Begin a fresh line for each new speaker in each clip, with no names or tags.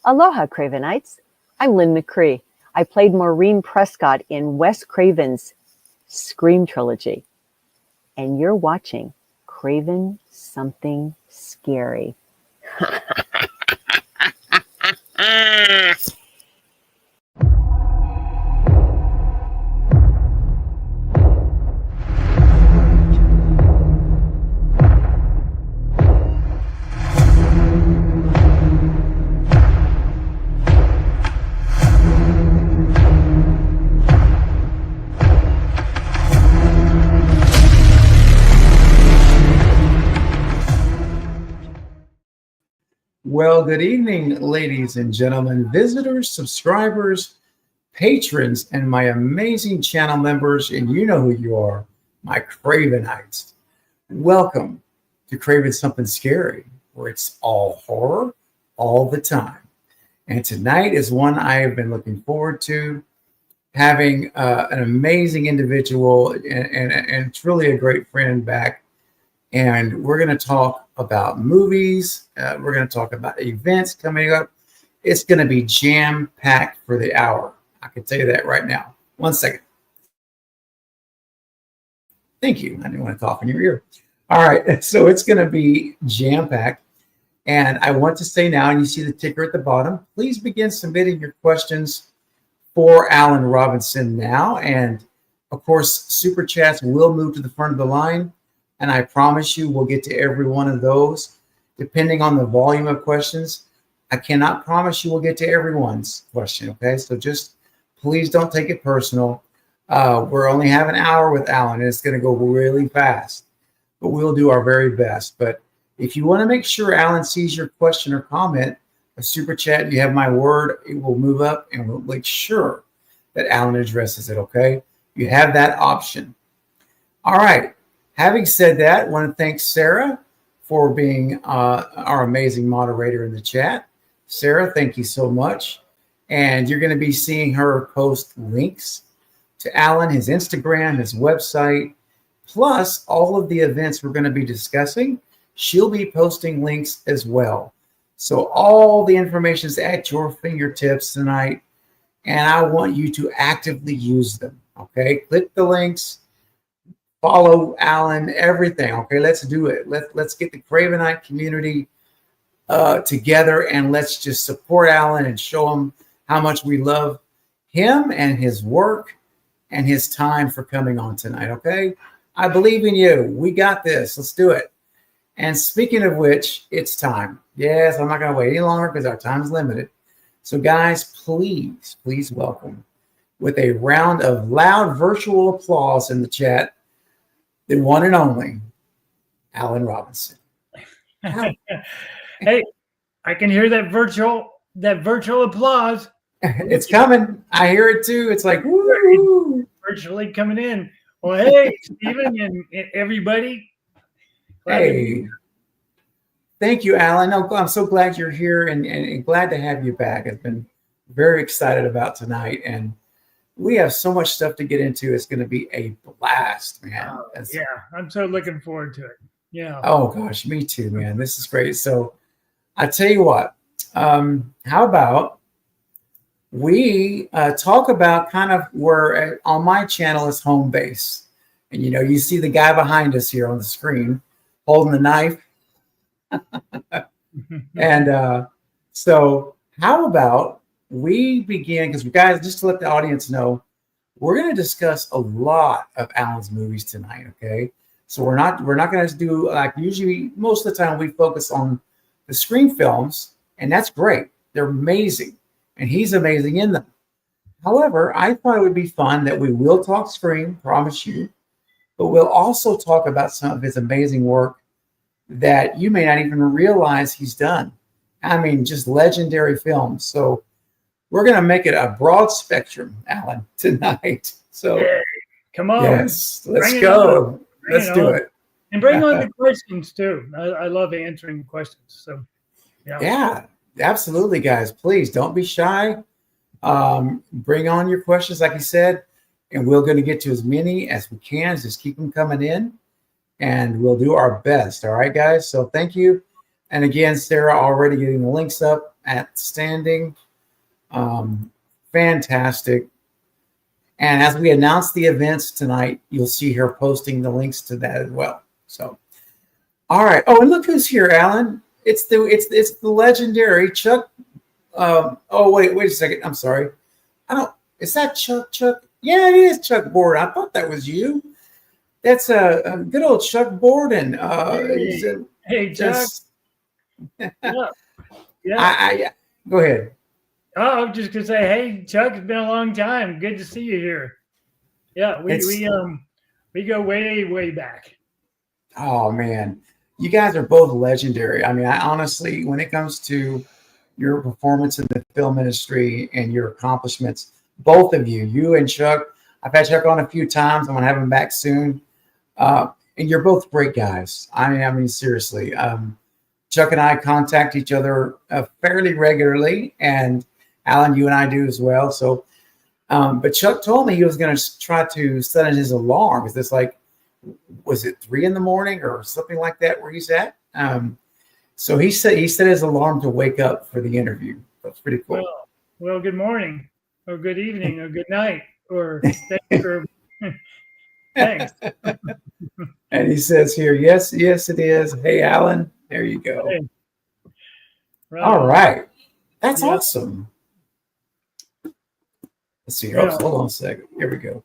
Aloha, Cravenites. I'm Lynn McCree. I played Maureen Prescott in Wes Craven's Scream trilogy. And you're watching Craven Something Scary.
Well, good evening, ladies and gentlemen, visitors, subscribers, patrons, and my amazing channel members, and you know who you are, my Cravenites. Welcome to Craven Something Scary, where it's all horror all the time. And tonight is one I have been looking forward to, having an amazing individual and truly a great friend back. And we're going to talk about movies. We're going to talk about events coming up. It's going to be jam-packed for the hour. I can tell you that right now. 1 second. Thank you. I didn't want to cough in your ear. All right. So it's going to be jam-packed. And I want to say now, and you see the ticker at the bottom, please begin submitting your questions for Alan Robinson now. And, of course, Super Chats will move to the front of the line. And I promise you we'll get to every one of those, depending on the volume of questions. I cannot promise you we'll get to everyone's question, okay? So just please don't take it personal. We're only have an hour with Alan, and it's going to go really fast. But we'll do our very best. But if you want to make sure Alan sees your question or comment, a Super Chat, you have my word, it will move up, and we'll make sure that Alan addresses it, okay? You have that option. All right. Having said that, I want to thank Sarah for being our amazing moderator in the chat. Sarah, thank you so much. And you're going to be seeing her post links to Alan, his Instagram, his website, plus all of the events we're going to be discussing. She'll be posting links as well. So all the information is at your fingertips tonight, and I want you to actively use them, okay? Click the links. Follow Alan, everything. Okay, let's do it. Let's get the Cravenite community together, and let's just support Alan and show him how much we love him and his work and his time for coming on tonight. Okay, I believe in you. We got this. Let's do it. And speaking of which, it's time. Yes, I'm not going to wait any longer because our time is limited. So, guys, please welcome with a round of loud virtual applause in the chat, the one and only Alan Robinson.
Hey, I can hear that virtual applause.
It's coming. I hear it too. It's like, woo!
Virtually coming in. Well, hey, Stephen and everybody.
Hey, thank you, Alan. No, I'm so glad you're here and glad to have you back. I've been very excited about tonight, and we have so much stuff to get into. It's going to be a blast, man.
Yeah, I'm so looking forward to it. Yeah.
Oh, gosh, me too, man. This is great. So I tell you what, how about we talk about kind of where on my channel is home base. And, you know, you see the guy behind us here on the screen holding the knife. And so how about we begin, because guys, just to let the audience know, we're going to discuss a lot of Alan's movies tonight, okay? So we're not going to do, like usually most of the time we focus on the Scream films, and that's great. They're amazing, and he's amazing in them. However, I thought it would be fun that we will talk Scream, promise you, but we'll also talk about some of his amazing work that you may not even realize he's done. I mean, just legendary films. So we're going to make it a broad spectrum, Alan, tonight. So,
hey, come on.
Yes, let's go. Let's do it.
And bring on the questions, too. I love answering questions. So,
yeah, absolutely, guys. Please don't be shy. Bring on your questions, like you said, and we're going to get to as many as we can. Just keep them coming in, and we'll do our best. All right, guys? So thank you. And again, Sarah already getting the links up. outstanding, fantastic. And as we announce the events tonight, you'll see her posting the links to that as well. So, all right. Oh, and look who's here, Alan. It's the legendary Chuck. Oh wait a second. I'm sorry. I don't. Is that Chuck? Chuck? Yeah, it is Chuck Borden. I thought that was you. That's a good old Chuck Borden.
Hey, Chuck. Yeah.
I go ahead.
Oh, I'm just gonna say, hey, Chuck, it's been a long time. Good to see you here. Yeah, we go way back.
Oh man, you guys are both legendary. I mean, I honestly, when it comes to your performance in the film industry and your accomplishments, both of you, you and Chuck. I've had Chuck on a few times. I'm gonna have him back soon. And you're both great guys. I mean, seriously. Chuck and I contact each other fairly regularly, and Alan, you and I do as well. So, but Chuck told me he was going to try to set his alarm. Is this like, was it 3 a.m. or something like that where he's at? So he set his alarm to wake up for the interview. That's pretty cool.
Well, good morning, or good evening, or good night, or thanks for thanks.
And he says here, yes, it is. Hey, Alan, there you go.
Hey. Right.
All right. That's awesome. Let's see. Oh, hold on a second. Here we go.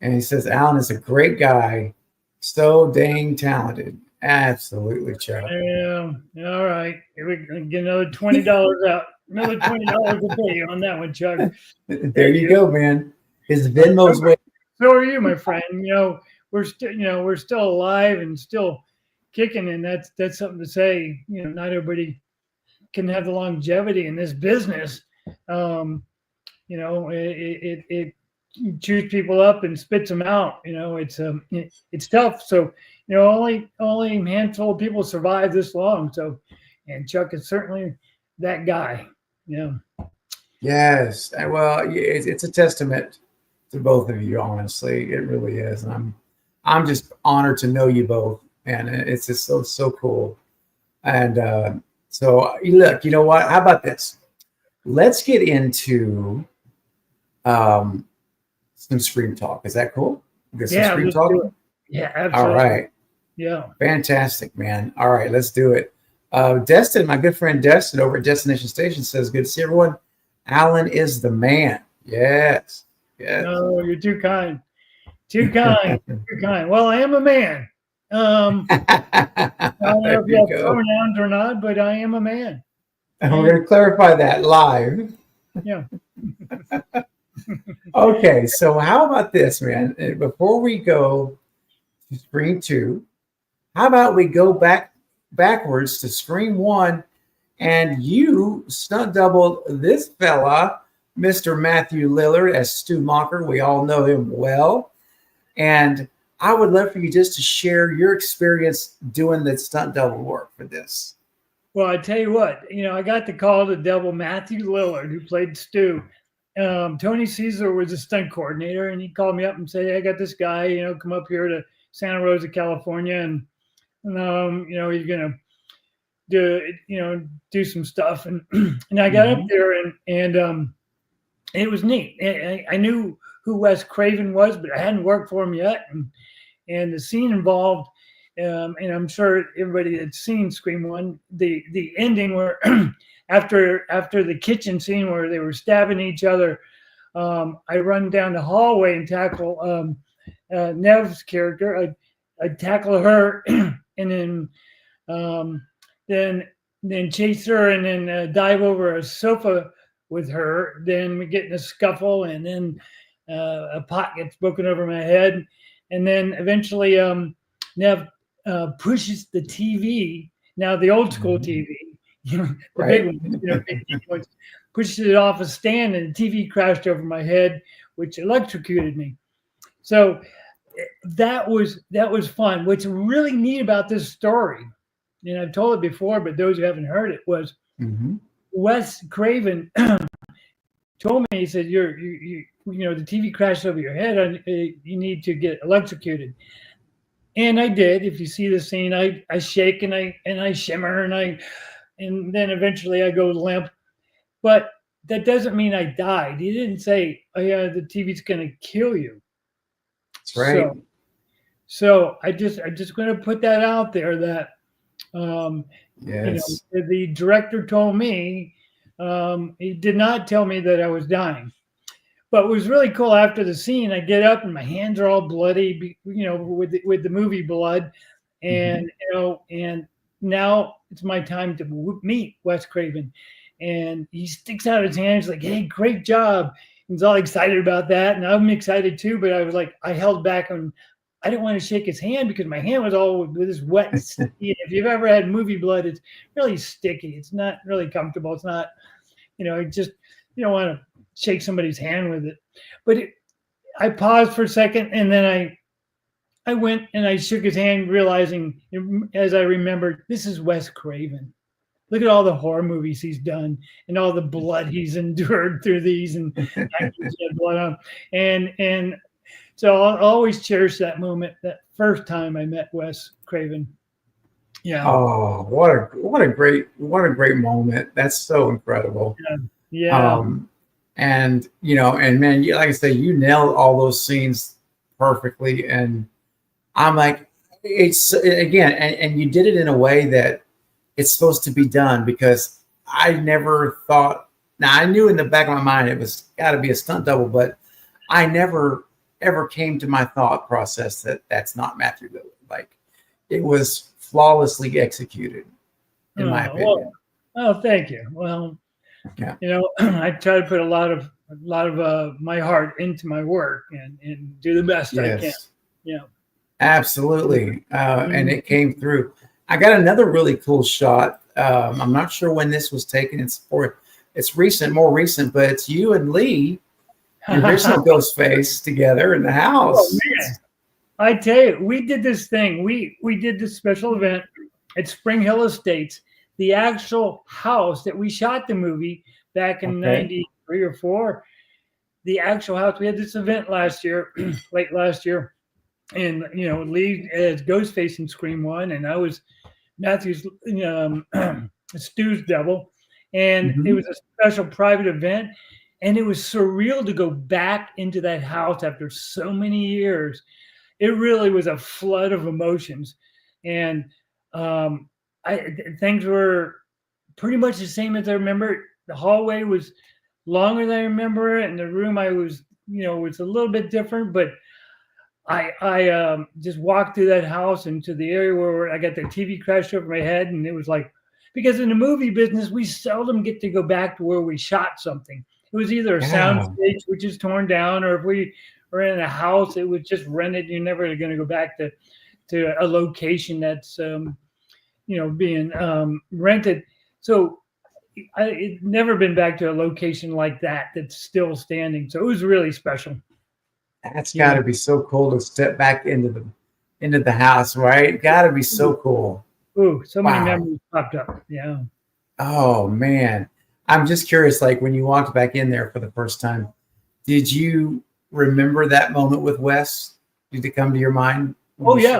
And he says, Alan is a great guy. So dang talented. Absolutely, Chuck.
Yeah. All right. Here we get another $20 out. Another $20 to pay on that one, Chuck.
There you go, man. His Venmo's way.
So are you, my friend. We're still alive and still kicking, and that's something to say. Not everybody can have the longevity in this business. It chews people up and spits them out. It's tough. So only a handful of people survive this long. So, and Chuck is certainly that guy. Yeah.
Yes. Well, it's a testament to both of you. Honestly, it really is. And I'm just honored to know you both, and it's just so cool. And so look, you know what? How about this? Let's get into some Scream talk. Is that cool? Get some Scream talk?
Yeah, absolutely.
All right.
Yeah.
Fantastic, man. All right, let's do it. Destin, my good friend Destin over at Destination Station says, good to see everyone. Alan is the man. Yes.
No, you're too kind. Too kind. Too kind. Well, I am a man. I don't know if you have pronouns or not, but I am a man.
And we're going to clarify that live.
Yeah.
Okay, so how about this, man? Before we go to Scream 2, how about we go backwards to Scream 1, and you stunt doubled this fella, Mr. Matthew Lillard, as Stu Mocker. We all know him well. And I would love for you just to share your experience doing the stunt double work for this.
Well, I tell you what, I got the call to double Matthew Lillard, who played Stu. Tony Caesar was a stunt coordinator, and he called me up and said, hey, I got this guy, come up here to Santa Rosa, California, and he's going to do some stuff. And I got up there, and it was neat. I knew who Wes Craven was, but I hadn't worked for him yet. And the scene involved, and I'm sure everybody that's seen Scream 1, the ending where after the kitchen scene where they were stabbing each other, I run down the hallway and tackle Nev's character. I tackle her and then chase her and then dive over a sofa with her. Then we get in a scuffle, and then a pot gets broken over my head, and then eventually Nev pushes the TV. Now the old school TV, the big ones, pushes it off a stand, and the TV crashed over my head, which electrocuted me. So that was fun. What's really neat about this story, and I've told it before, but those who haven't heard it, was Wes Craven told me, he said, the TV crashed over your head, and you need to get electrocuted. And I did. If you see the scene, I shake and I shimmer, and then eventually I go limp, but that doesn't mean I died. He didn't say, "Oh yeah, the TV's going to kill you."
That's right.
So I'm just going to put that out there that um,
Yes.
the director told me, he did not tell me that I was dying. But it was really cool after the scene. I get up and my hands are all bloody, with the movie blood,
Mhm.
and and now it's my time to meet Wes Craven, and he sticks out his hand. He's like, "Hey, great job!" He's all excited about that, and I'm excited too. But I was like, I held back and I didn't want to shake his hand because my hand was all with this wet. If you've ever had movie blood, it's really sticky. It's not really comfortable. It's not, it just you don't want to shake somebody's hand with it. But I paused for a second, and then I went and I shook his hand, realizing as I remembered, this is Wes Craven. Look at all the horror movies he's done and all the blood he's endured through these, and actors had blood on. And so I'll always cherish that moment, that first time I met Wes Craven. Yeah.
Oh, what a great moment. That's so incredible.
Yeah.
And and man, like I say, you nailed all those scenes perfectly. And I'm like, it's again, and you did it in a way that it's supposed to be done, because I never thought. Now I knew in the back of my mind it was got to be a stunt double, but I never ever came to my thought process that that's not Matthew Lillard. Like, it was flawlessly executed, in my opinion.
Oh, thank you. Well,
Yeah.
I try to put a lot of my heart into my work and do the best I can.
Yes.
Yeah.
Absolutely. And it came through. I got another really cool shot. I'm not sure when this was taken. It's recent, more recent, but it's you and Lee, the original Ghostface, together in the house.
Oh, man. I tell you, we did this thing. We did this special event at Spring Hill Estates, the actual house that we shot the movie back in '93 or '4. The actual house. We had this event last year, late last year, and Lee as Ghostface in Scream 1, and I was Matthew's Stu's devil, and it was a special private event, and it was surreal to go back into that house after so many years. It really was a flood of emotions, and things were pretty much the same as I remember. The hallway was longer than I remember it, and the room I was, was a little bit different, but I just walked through that house into the area where I got the TV crashed over my head, and it was like, because in the movie business, we seldom get to go back to where we shot something. It was either a sound stage, which is torn down, or if we were in a house, it was just rented. You're never going to go back to a location that's being rented. So it's never been back to a location like that that's still standing. So it was really special.
That's got to be so cool to step back into the house, right? Got to be so cool.
Ooh, so many memories popped up. Yeah.
Oh man, I'm just curious. Like, when you walked back in there for the first time, did you remember that moment with Wes? Did it come to your mind?
Oh yeah.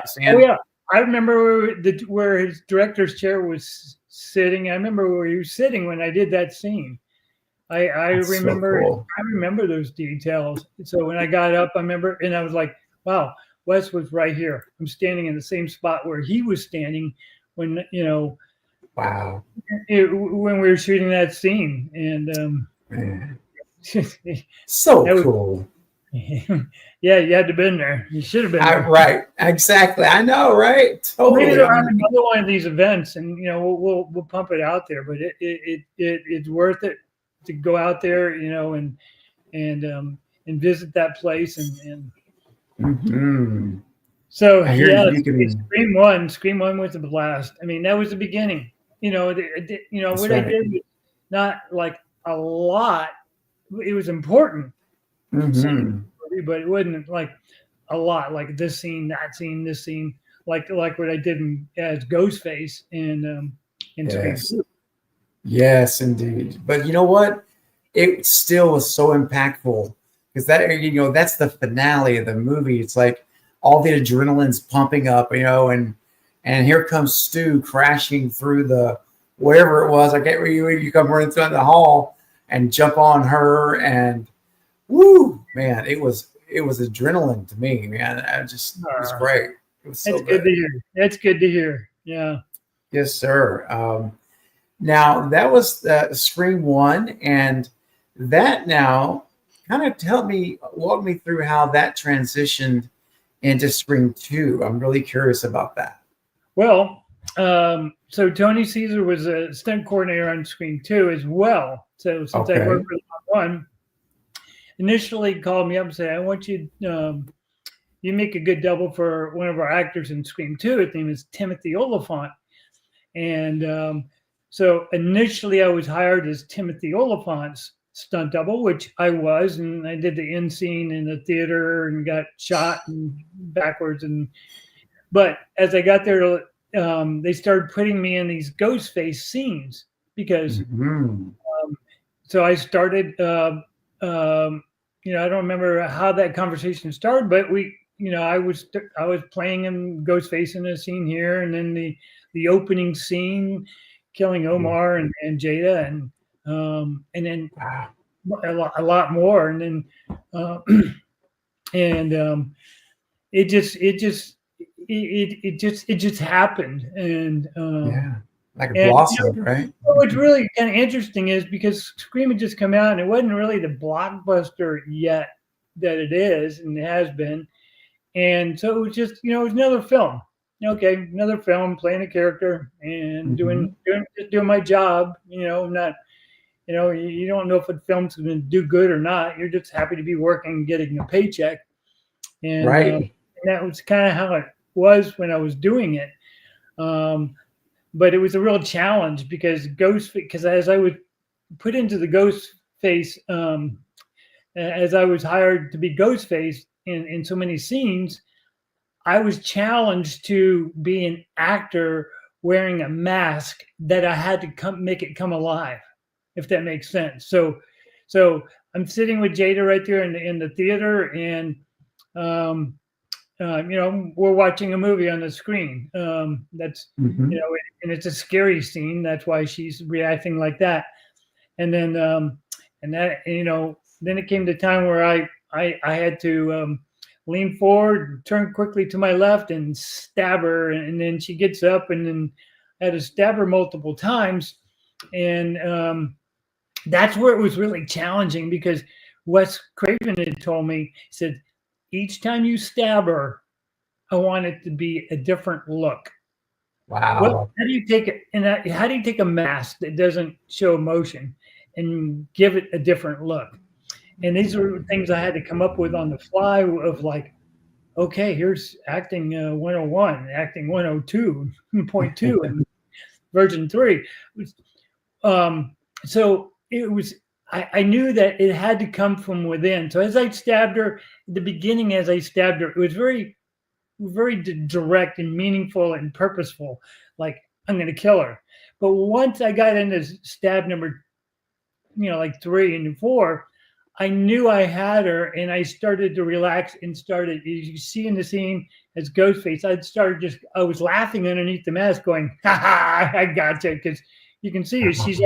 I remember where his director's chair was sitting. I remember where he was sitting when I did that scene. I remember. So cool. I remember those details. So when I got up, I remember, and I was like, "Wow, Wes was right here. I'm standing in the same spot where he was standing when
Wow.
When we were shooting that scene." And
man. So cool.
Yeah, you had to have been there. You should have been there.
Right. Exactly. I know, right? Totally.
Maybe they'll have another one of these events, and we'll pump it out there. But it's worth it to go out there, and visit that place and. So yeah, Scream One was a blast. I mean, that was the beginning. What I did was not like a lot. It was important, but it wasn't like a lot. Like this scene, that scene, this scene. Like what I did as Ghostface in Scream 2.
Yes, indeed. But you know what? It still was so impactful, because that's the finale of the movie. It's like all the adrenaline's pumping up, and here comes Stu crashing through the wherever it was. I can't remember. You come running through the hall, and jump on her, and woo, man, it was adrenaline to me, man. It was great. It was so
That's good
good.
to hear. That's good to hear. Yeah.
Yes, sir. Now that was Scream 1, and that now kind of walk me through how that transitioned into Scream 2. I'm really curious about that.
Well, so Tony Caesar was a stunt coordinator on Scream 2 as well. So since I
Okay.
worked with him on 1, initially he called me up and said, I want you, you make a good double for one of our actors in Scream 2. His name is Timothy Oliphant. And so initially I was hired as Timothy Oliphant's stunt double, which I was, and I did the end scene in the theater and got shot and backwards. But as I got there, they started putting me in these ghost face scenes because
Mhm.
so I started. I don't remember how that conversation started, but I was playing in Ghostface in a scene here, and then the opening scene, killing Omar and Jada, and then
Wow.
a lot more, and then and it just happened,
Yeah. Like a
and
blossom, right?
what's really kind of interesting is because Scream had just come out and it wasn't really the blockbuster yet that it is and it has been. And so it was just, it was another film. Okay, another film, playing a character and
Mhm.
doing my job, not, you don't know if a film's going to do good or not. You're just happy to be working, getting a paycheck. And
Right.
that was kind of how it was when I was doing it. But it was a real challenge because as I would put into the ghost face, as I was hired to be Ghostface in so many scenes, I was challenged to be an actor wearing a mask that I had to make it come alive, if that makes sense. So I'm sitting with Jada right there in the theater, and um, we're watching a movie on the screen. That's
Mhm.
and it's a scary scene. That's why she's reacting like that. And then then it came to time where I had to lean forward, turn quickly to my left, and stab her. And then she gets up, and then I had to stab her multiple times. And that's where it was really challenging because Wes Craven had told me, he said, each time you stab her, I want it to be a different look. What?
Wow.
How do you take it? And how do you take a mask that doesn't show emotion and give it a different look? And these are things I had to come up with on the fly of like, okay, here's acting 101, acting 102.2, and version 3. Um, so it was. I knew that it had to come from within. So as I stabbed her, at the beginning, as I stabbed her, it was very direct and meaningful and purposeful. Like, I'm going to kill her. But once I got into stab number, like 3 and 4, I knew I had her, and I started to relax and started. You see in the scene as Ghostface, I was laughing underneath the mask, going, "Ha ha! I gotcha!" Because you can see her. She's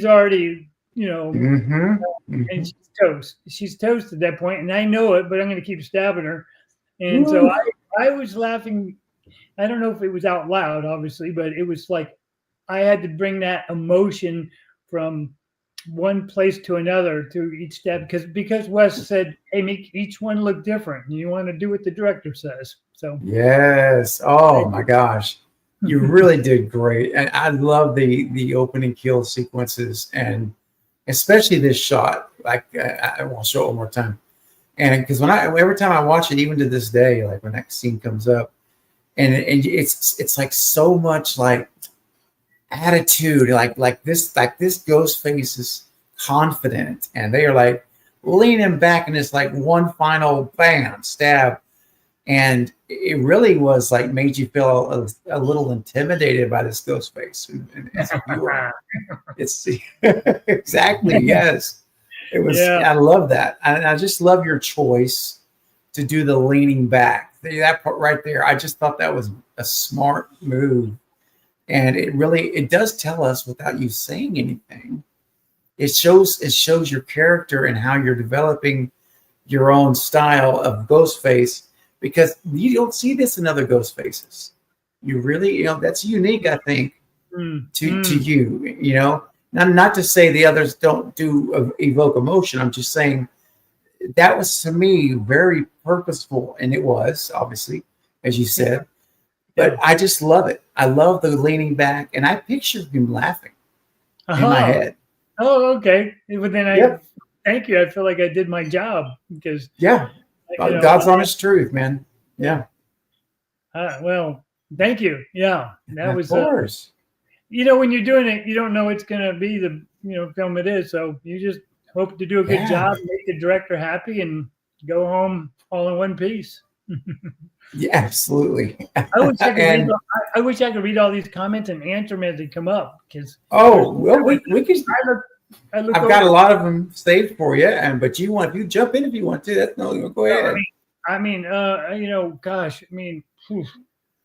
already,
Mhm.
and
Mhm.
she's toast. She's toast at that point, and I know it, but I'm going to keep stabbing her. And so
Woo.
I was laughing. I don't know if it was out loud, obviously, but it was like I had to bring that emotion from one place to another to each step because Wes said, "Hey, make each one look different. You want to do what the director says." So
Yes. Oh my gosh. You really did great. And I love the opening kill sequences, and especially this shot. Like I will show it one more time. And because every time I watch it, even to this day, like when that scene comes up, and it's like so much like attitude, like this ghost face is confident, and they are like leaning back, and it's like one final bam stab, and it really was like made you feel a little intimidated by this ghost face as a viewer. It's exactly, yes. It was.
yeah,
I love that. I just love your choice to do the leaning back. That part right there, I just thought that was a smart move, and it does tell us without you saying anything. it shows your character and how you're developing your own style of Ghostface, because you don't see this in other Ghostfaces. You really, that's unique, I think, to you. Not to say the others don't evoke emotion. I'm just saying that was, to me, very purposeful, and it was, obviously, as you said. But I just love it. I love the leaning back, and I pictured him laughing in my head.
Oh, okay. But then thank you. I feel like I did my job because
God's honest truth, man. Yeah.
Well, thank you. Yeah, that
Of
was.
course.
When you're doing it, you don't know it's going to be the film it is. So you just hope to do a good job, make the director happy, and go home all in one piece.
Yeah, absolutely.
I wish I could I wish I could read all these comments and answer them as they come up. Because
we could. I've got a lot of them saved for you, but if you jump in if you want to, that's no. Go ahead.
Gosh,
Here,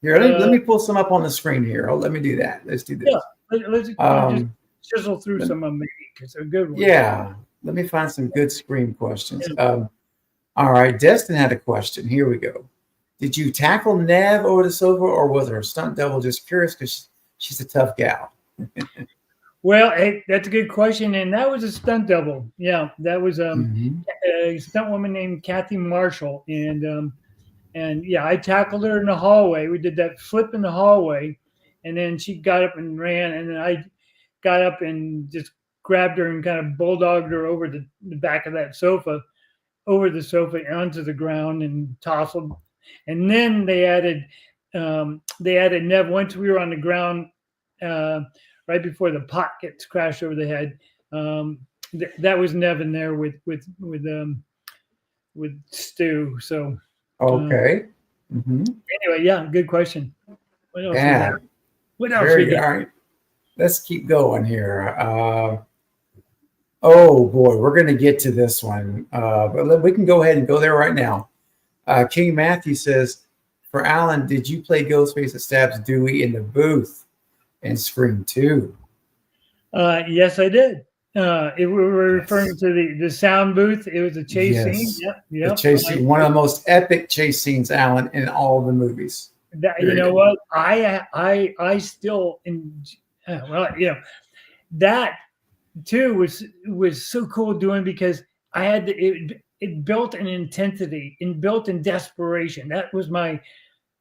let me pull some up on the screen here. Let me do that. Let's do this.
Yeah, let's just chisel through some of them because they're good ones.
Yeah, let me find some good Scream questions. All right, Destin had a question. Here we go. Did you tackle Nev over the sofa, or was her stunt double just curious because she's a tough gal?
Well, hey, that's a good question, and that was a stunt double. Yeah, that was a stunt woman named Kathy Marshall, and I tackled her in the hallway. We did that flip in the hallway, and then she got up and ran, and then I got up and just grabbed her and kind of bulldogged her over the back of that sofa, over the sofa onto the ground and tousled. And then they added Nev once we were on the ground, right before the pot gets crashed over the head. That was Nev in there with Stu. So
okay.
Anyway, yeah, good question. What else?
Yeah.
What else?
All right. Let's keep going here. Oh boy, we're going to get to this one, but we can go ahead and go there right now. King Matthew says, for Alan, did you play Ghostface that stabs Dewey in the booth in Scream 2?
Yes, I did. We were referring to the sound booth. It was a chase scene. Yep.
The chase scene, one of the most epic chase scenes, Alan, in all the movies.
What? I still that too was so cool doing because I had it built an intensity and built in desperation. That was my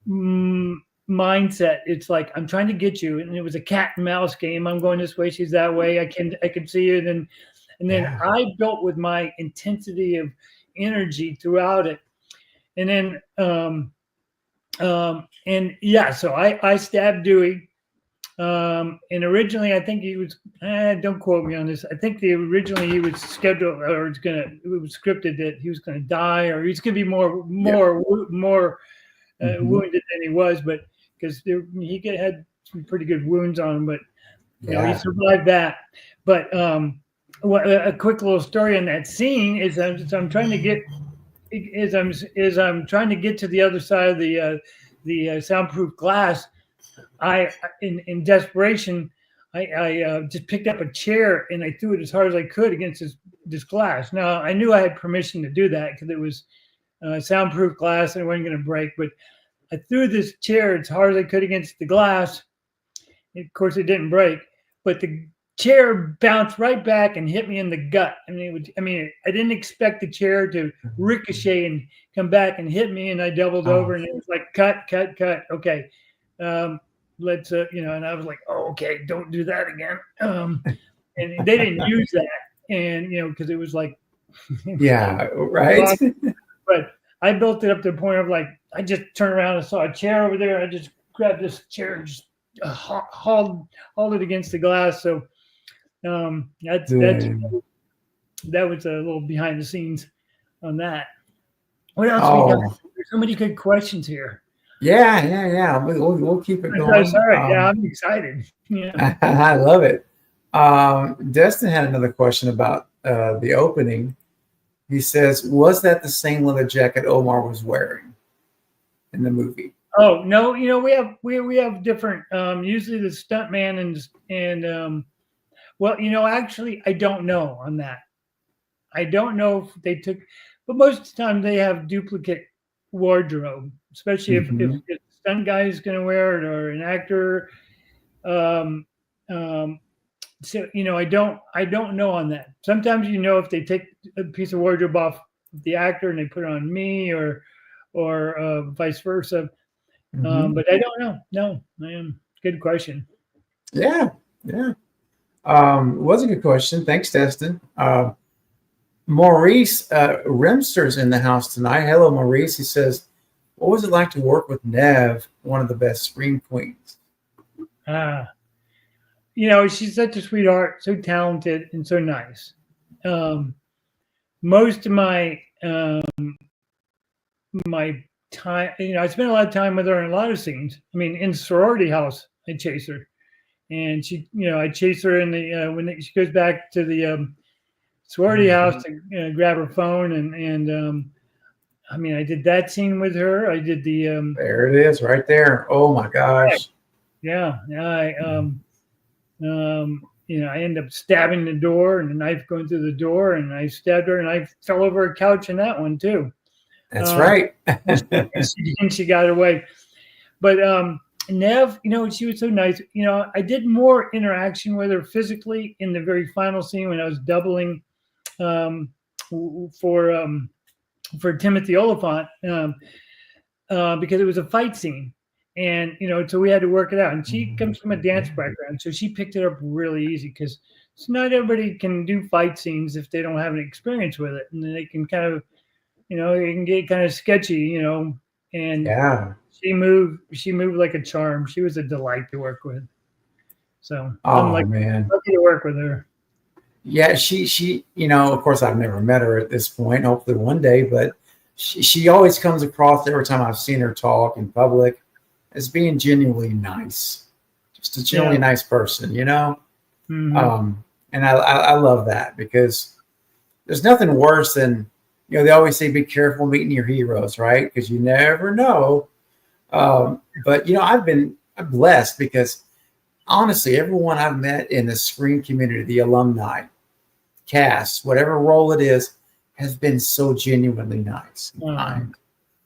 mindset. It's like, I'm trying to get you, and it was a cat and mouse game. I'm going this way, she's that way. I can see you, and then I built with my intensity of energy throughout it, and then so I stabbed Dewey. And originally, I think he was. Don't quote me on this. I think originally he was scheduled, or it was scripted that he was going to die, or he's going to be more wounded than he was, but because he had some pretty good wounds on him, but he survived that. But a quick little story on that scene is I'm trying to get I'm trying to get to the other side of the soundproof glass. In desperation, I just picked up a chair and I threw it as hard as I could against this glass. Now I knew I had permission to do that because it was soundproof glass and it wasn't going to break. But I threw this chair as hard as I could against the glass. Of course, it didn't break, but the chair bounced right back and hit me in the gut. I didn't expect the chair to ricochet and come back and hit me, and I doubled over, and it was like cut. Okay. Let's and I was like, oh, okay, don't do that again. And they didn't use that, and because it was like
right.
But I built it up to the point of like, I just turned around and saw a chair over there. I just grabbed this chair and just hauled it against the glass. So that was a little behind the scenes on that. What else we got? There's so many good questions here.
Yeah. We'll keep it going.
Sorry. I'm excited. Yeah.
I love it. Destin had another question about the opening. He says, was that the same leather jacket Omar was wearing in the movie?
Oh no, we have different. Usually the stuntman and Well, actually, I don't know on that. I don't know if they took, but most of the time they have duplicate wardrobe, especially if
Hmm.
the stunt guy is going to wear it or an actor. Um, um, so I don't know on that. Sometimes if they take a piece of wardrobe off the actor and they put it on me, or vice versa.
Hmm.
But I don't know. No, man, good question.
Yeah, yeah. It was a good question. Thanks, Destin. Maurice Remster's in the house tonight. Hello, Maurice. He says, "What was it like to work with Nev, one of the best scream queens?"
Ah, she's such a sweetheart, so talented and so nice. Um, Most of my time, I spent a lot of time with her in a lot of scenes. I mean, in sorority house, I chase her, and I chase her in the when she goes back to the sorority house to grab her phone, and I mean, I did that scene with her. I did the
There it is, right there. Oh my gosh.
yeah, I end up stabbing the door and the knife going through the door, and I stabbed her, and I fell over a couch in that one too.
That's
Um,
right.
and she got away. But Nev, she was so nice. I did more interaction with her physically in the very final scene when I was doubling um, for Timothy Oliphant, because it was a fight scene. And so we had to work it out. And she comes from a dance background, so she picked it up really easy because not everybody can do fight scenes if they don't have any experience with it, and then they can kind of, it can get kind of sketchy, and
Yeah.
she moved like a charm. She was a delight to work with. So I'm
Oh
like
man.
lucky to work with her.
Yeah, of course I've never met her at this point, hopefully one day, but she always comes across every time I've seen her talk in public as being genuinely nice. Just a genuinely
Yeah.
nice person.
Hmm.
Um, and I love that because there's nothing worse than, they always say be careful meeting your heroes, right? Because you never know. But I'm blessed because honestly, everyone I've met in the screen community, the alumni, cast, whatever role it is, has been so genuinely nice and
Uh,
kind.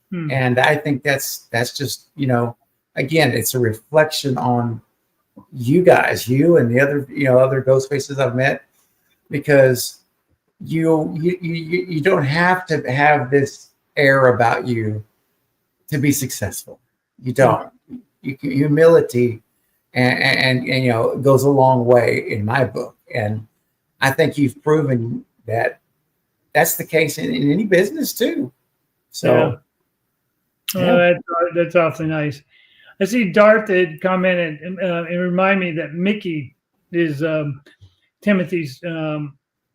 hmm.
And I think that's just, again, it's a reflection on you guys, you and the other ghost faces I've met, because you don't have to have this air about you to be successful. You don't. Humility and goes a long way in my book. And I think you've proven that that's the case in any business too.
Yeah.
So
Oh,
yeah.
that's awfully nice. I see Darth had commented and remind me that Mickey is Timothy's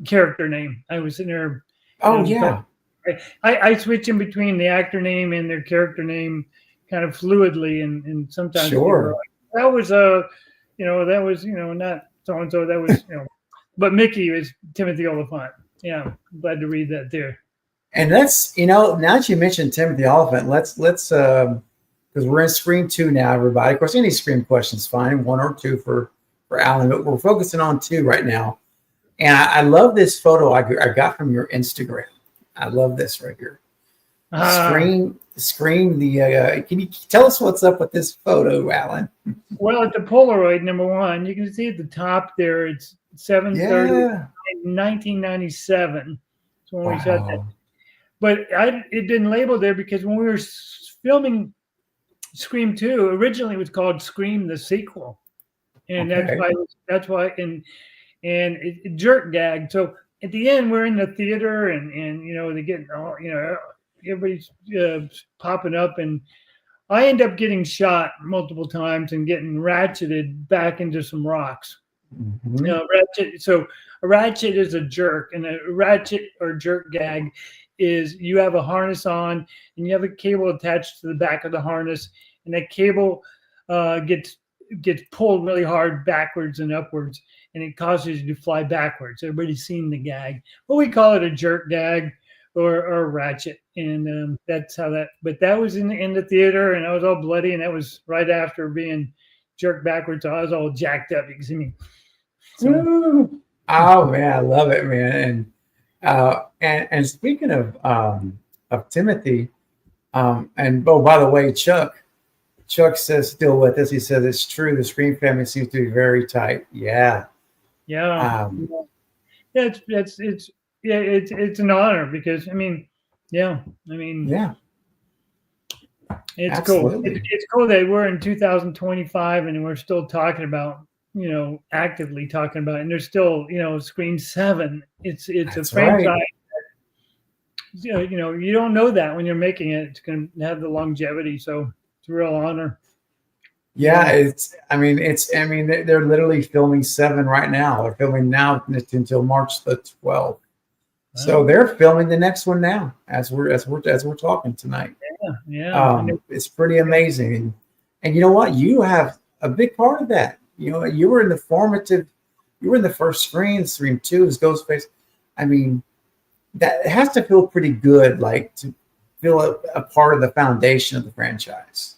character name. I was in there,
Oh
because
yeah.
I switch in between the actor name and their character name kind of fluidly, and sometimes people are
Sure.
like, that was not so and so. That was but Mickey is Timothy Oliphant. Yeah, glad to read that there.
And that's now that you mentioned Timothy Oliphant, let's because we're in Scream 2 now, everybody. Of course, any Scream question's fine, one or two for Alan, but we're focusing on 2 right now. And I love this photo I got from your Instagram. I love this right here.
Ah,
Scream. Can you tell us what's up with this photo, Alan?
well, it's a Polaroid number one. You can see at the top there. It's 7:30,
Yeah.
1997. So when we shot that,
Wow.
but it didn't label there because when we were filming Scream 2, originally it was called Scream the sequel, and
Okay.
that's why and it jerk gagged. So at the end, we're in the theater, and they get all everybody's popping up, and I end up getting shot multiple times and getting ratcheted back into some rocks.
Hmm.
So a ratchet is a jerk, and a ratchet or jerk gag is you have a harness on and you have a cable attached to the back of the harness, and that cable gets pulled really hard backwards and upwards, and it causes you to fly backwards. Everybody's seen the gag. Well, we call it a jerk gag or a ratchet, and that's how that. But that was in the theater, and I was all bloody, and that was right after being jerked backwards. So I was all jacked up. You can see me So,
Woo. Oh man, I love it, man. And speaking of Timothy, and oh, by the way, Chuck says still with us. He says it's true. The Scream family seems to be very tight. Yeah.
yeah,
Um,
yeah, it's an honor because yeah, I mean,
yeah,
it's cool.
absolutely.
It's cool that we're in 2025 and we're still talking about, actively talking about, it. And there's still, Scream 7. It's a
That's right.
franchise. You don't know that when you're making it. It's going to have the longevity. So it's a real honor.
Yeah, I mean, they're literally filming 7 right now. They're filming now until March the 12th. So
Wow.
they're filming the next one now as we're talking tonight.
Yeah.
It's pretty amazing. And you know what? You have a big part of that. You know, you were in the first Scream 2 is Ghostface. I mean, that has to feel pretty good, like to feel a part of the foundation of the franchise.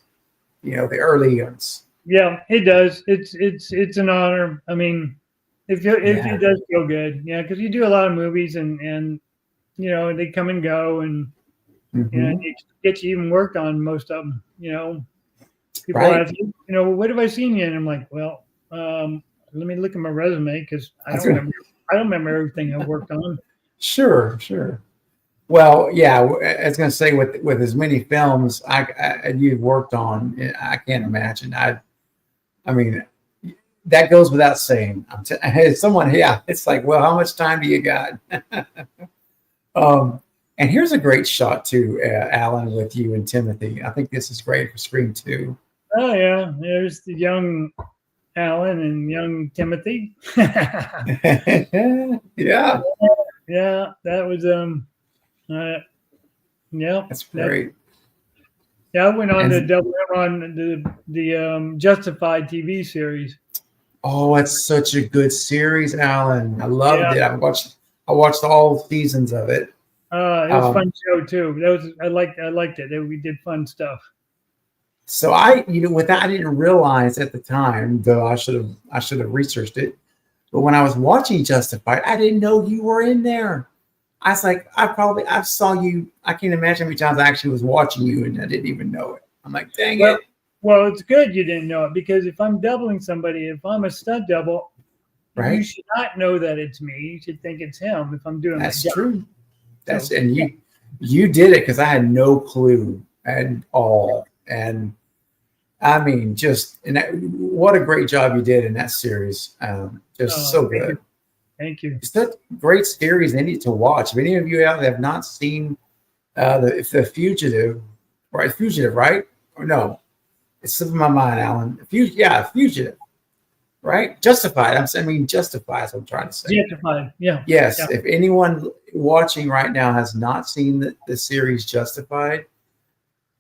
You know, the early years.
Yeah, it does. It's an honor. I mean, it
Yeah.
does feel good. Yeah, because you do a lot of movies and they come and go and
Hmm.
it gets you even worked on most of them. People
Right.
ask, what have I seen you? And I'm like, well, let me look at my resume because I
That's
don't
right.
remember. I don't remember everything I've worked on.
Sure, sure. Well, yeah, I was going to say with as many films you've worked on, I can't imagine. I mean, that goes without saying. Someone, yeah, it's like, well, how much time do you got? um, and here's a great shot too, Alan, with you and Timothy. I think this is great for Scream 2.
Oh yeah, there's the young Alan and young Timothy. Yeah,
Yeah,
that was uh, yeah,
that's
that
great.
yeah. I went on to
And
double M on the Justified TV series.
oh, it's such a good series, Alan. I loved
Yeah,
it. I watched all seasons of it.
it was a
Um,
fun show too. I liked it. We did fun stuff.
So with that, I didn't realize at the time, though I should have researched it. But when I was watching Justified, I didn't know you were in there. I was like, I saw you. I can't imagine how many times I actually was watching you and I didn't even know it. I'm like, dang
Well,
it,
well, it's good you didn't know it because if I'm doubling somebody, if I'm a stunt double, you
right?
should not know that it's me. You should think it's him if I'm doing my
That's
job.
true.
So
And
yeah,
you did it because I had no clue at all. And I mean, what a great job you did in that series. Just so
thank you,
good.
thank you.
It's a great series they need to watch. If any of you out there have not seen the Fugitive, right? Fugitive, right? Or no, it's slipping my mind, Alan. Fugitive, right? Justified. I mean, Justified is what I'm trying to say.
Justified. Yeah, yeah.
Yes, if anyone watching right now has not seen the series Justified,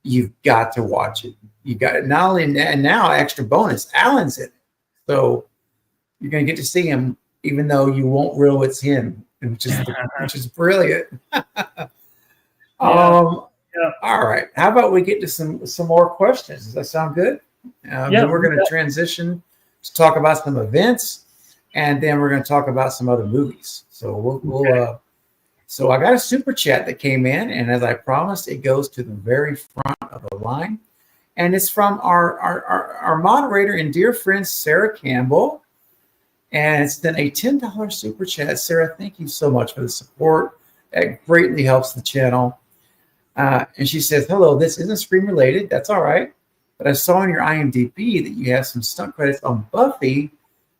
you've got to watch it. You got it. Not only and now extra bonus, Alan's in it, so you're going to get to see him, even though you won't realize it's him, which is brilliant.
Yeah,
Um,
yeah,
all right. How about we get to some more questions? Does that sound good? Then
yeah.
we're going to transition to talk about some events, and then we're going to talk about some other movies. So so I got a super chat that came in, and as I promised, it goes to the very front of the line, and it's from our moderator and dear friend Sarah Campbell, and it's been a $10 super chat. Sarah, thank you so much for the support. That greatly helps the channel. And she says, hello, this isn't Scream related. That's all right. But I saw on your IMDb that you have some stunt credits on Buffy,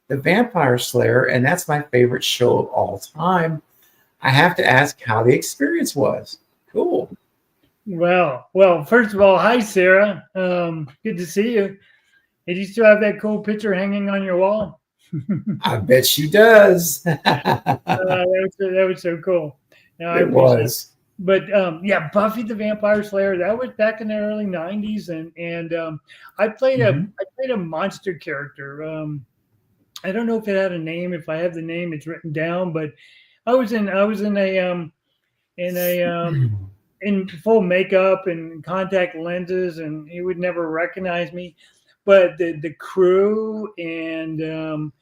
the Vampire Slayer, and that's my favorite show of all time. I have to ask how the experience was. Cool.
Well. First of all, hi Sarah. Good to see you. Did you still have that cool picture hanging on your wall?
I bet she does.
That was so cool. No, I
It
appreciate it.
was.
But yeah, Buffy the Vampire Slayer. That was back in the early '90s, and I played
Mhm.
a monster character. I don't know if it had a name. If I have the name, it's written down. But I was in full makeup and contact lenses, and he would never recognize me. But the crew and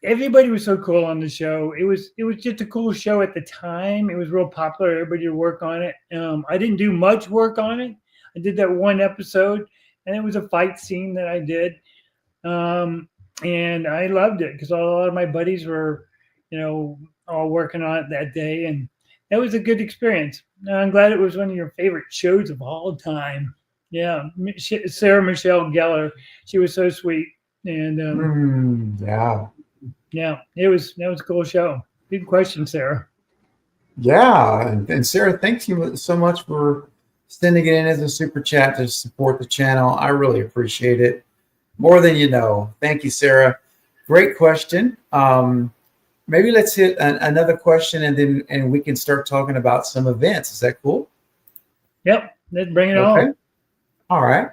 everybody was so cool on the show. It was just a cool show at the time. It was real popular. Everybody would work on it. I didn't do much work on it. I did that one episode, and it was a fight scene that I did. And I loved it because a lot of my buddies were, all working on it that day, and that was a good experience. I'm glad it was one of your favorite shows of all time. Yeah, Sarah Michelle Gellar, she was so sweet, and yeah, that was a cool show. Good question, Sarah.
Yeah, and Sarah, thank you so much for sending it in as a super chat to support the channel. I really appreciate it more than you know. Thank you, Sarah. Great question. Maybe let's hit another question, and we can start talking about some events. Is that cool?
Yep, let's bring it
Okay.
on.
All right.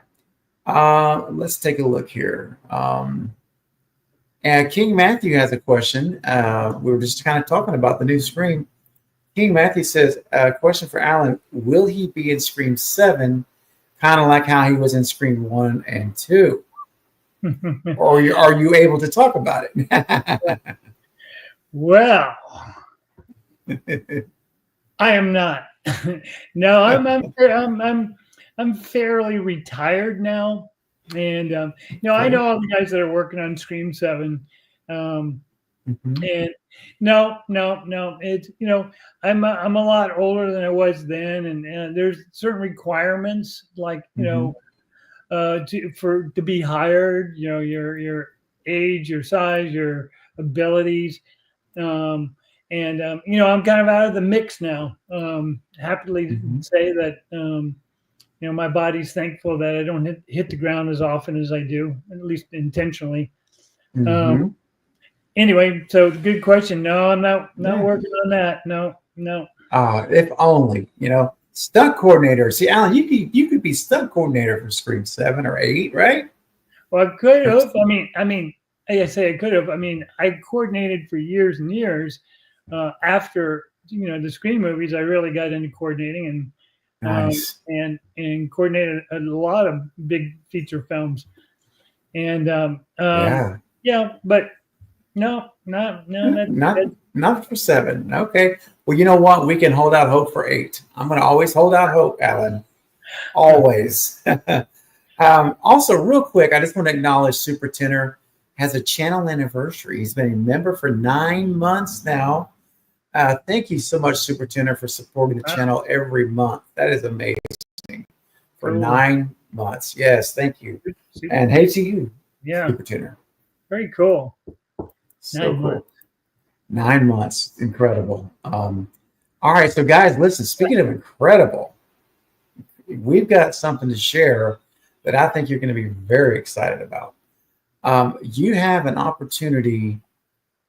Let's take a look here. And King Matthew has a question. We were just kind of talking about the new Scream. King Matthew says, question for Alan, will he be in Scream 7, kind of like how he was in Scream 1 and 2? Or are you able to talk about it?
Well, I am not. No, I'm fairly retired now, and I know all the guys that are working on Scream 7. And no, it's I'm a lot older than I was then, and there's certain requirements like to be hired, your age, your size, your abilities, and I'm kind of out of the mix now. Happily to say that my body's thankful that I don't hit the ground as often as I do, at least intentionally. Anyway, so good question. No, I'm not working on that. No.
If only, stunt coordinator. See, Alan, you could be stunt coordinator for Scream 7 or 8, right?
Well, I could have. I mean, like I say, I could have. I mean, I coordinated for years and years. After the Scream movies, I really got into coordinating and
nice.
and coordinated a lot of big feature films. And yeah, but no,
not for 7. Okay. Well, you know what? We can hold out hope for 8. I'm going to always hold out hope, Alan. Always. Also, real quick, I just want to acknowledge Super Tenor has a channel anniversary. He's been a member for 9 months now. Thank you so much, Super Tenor, for supporting the channel every month. That is amazing. For 9 months. Yes, thank you. And hey to you, Super Tenor.
Very cool.
So 9 cool. 9 months. Incredible. All right. So, guys, listen, speaking of incredible, we've got something to share that I think you're going to be very excited about. You have an opportunity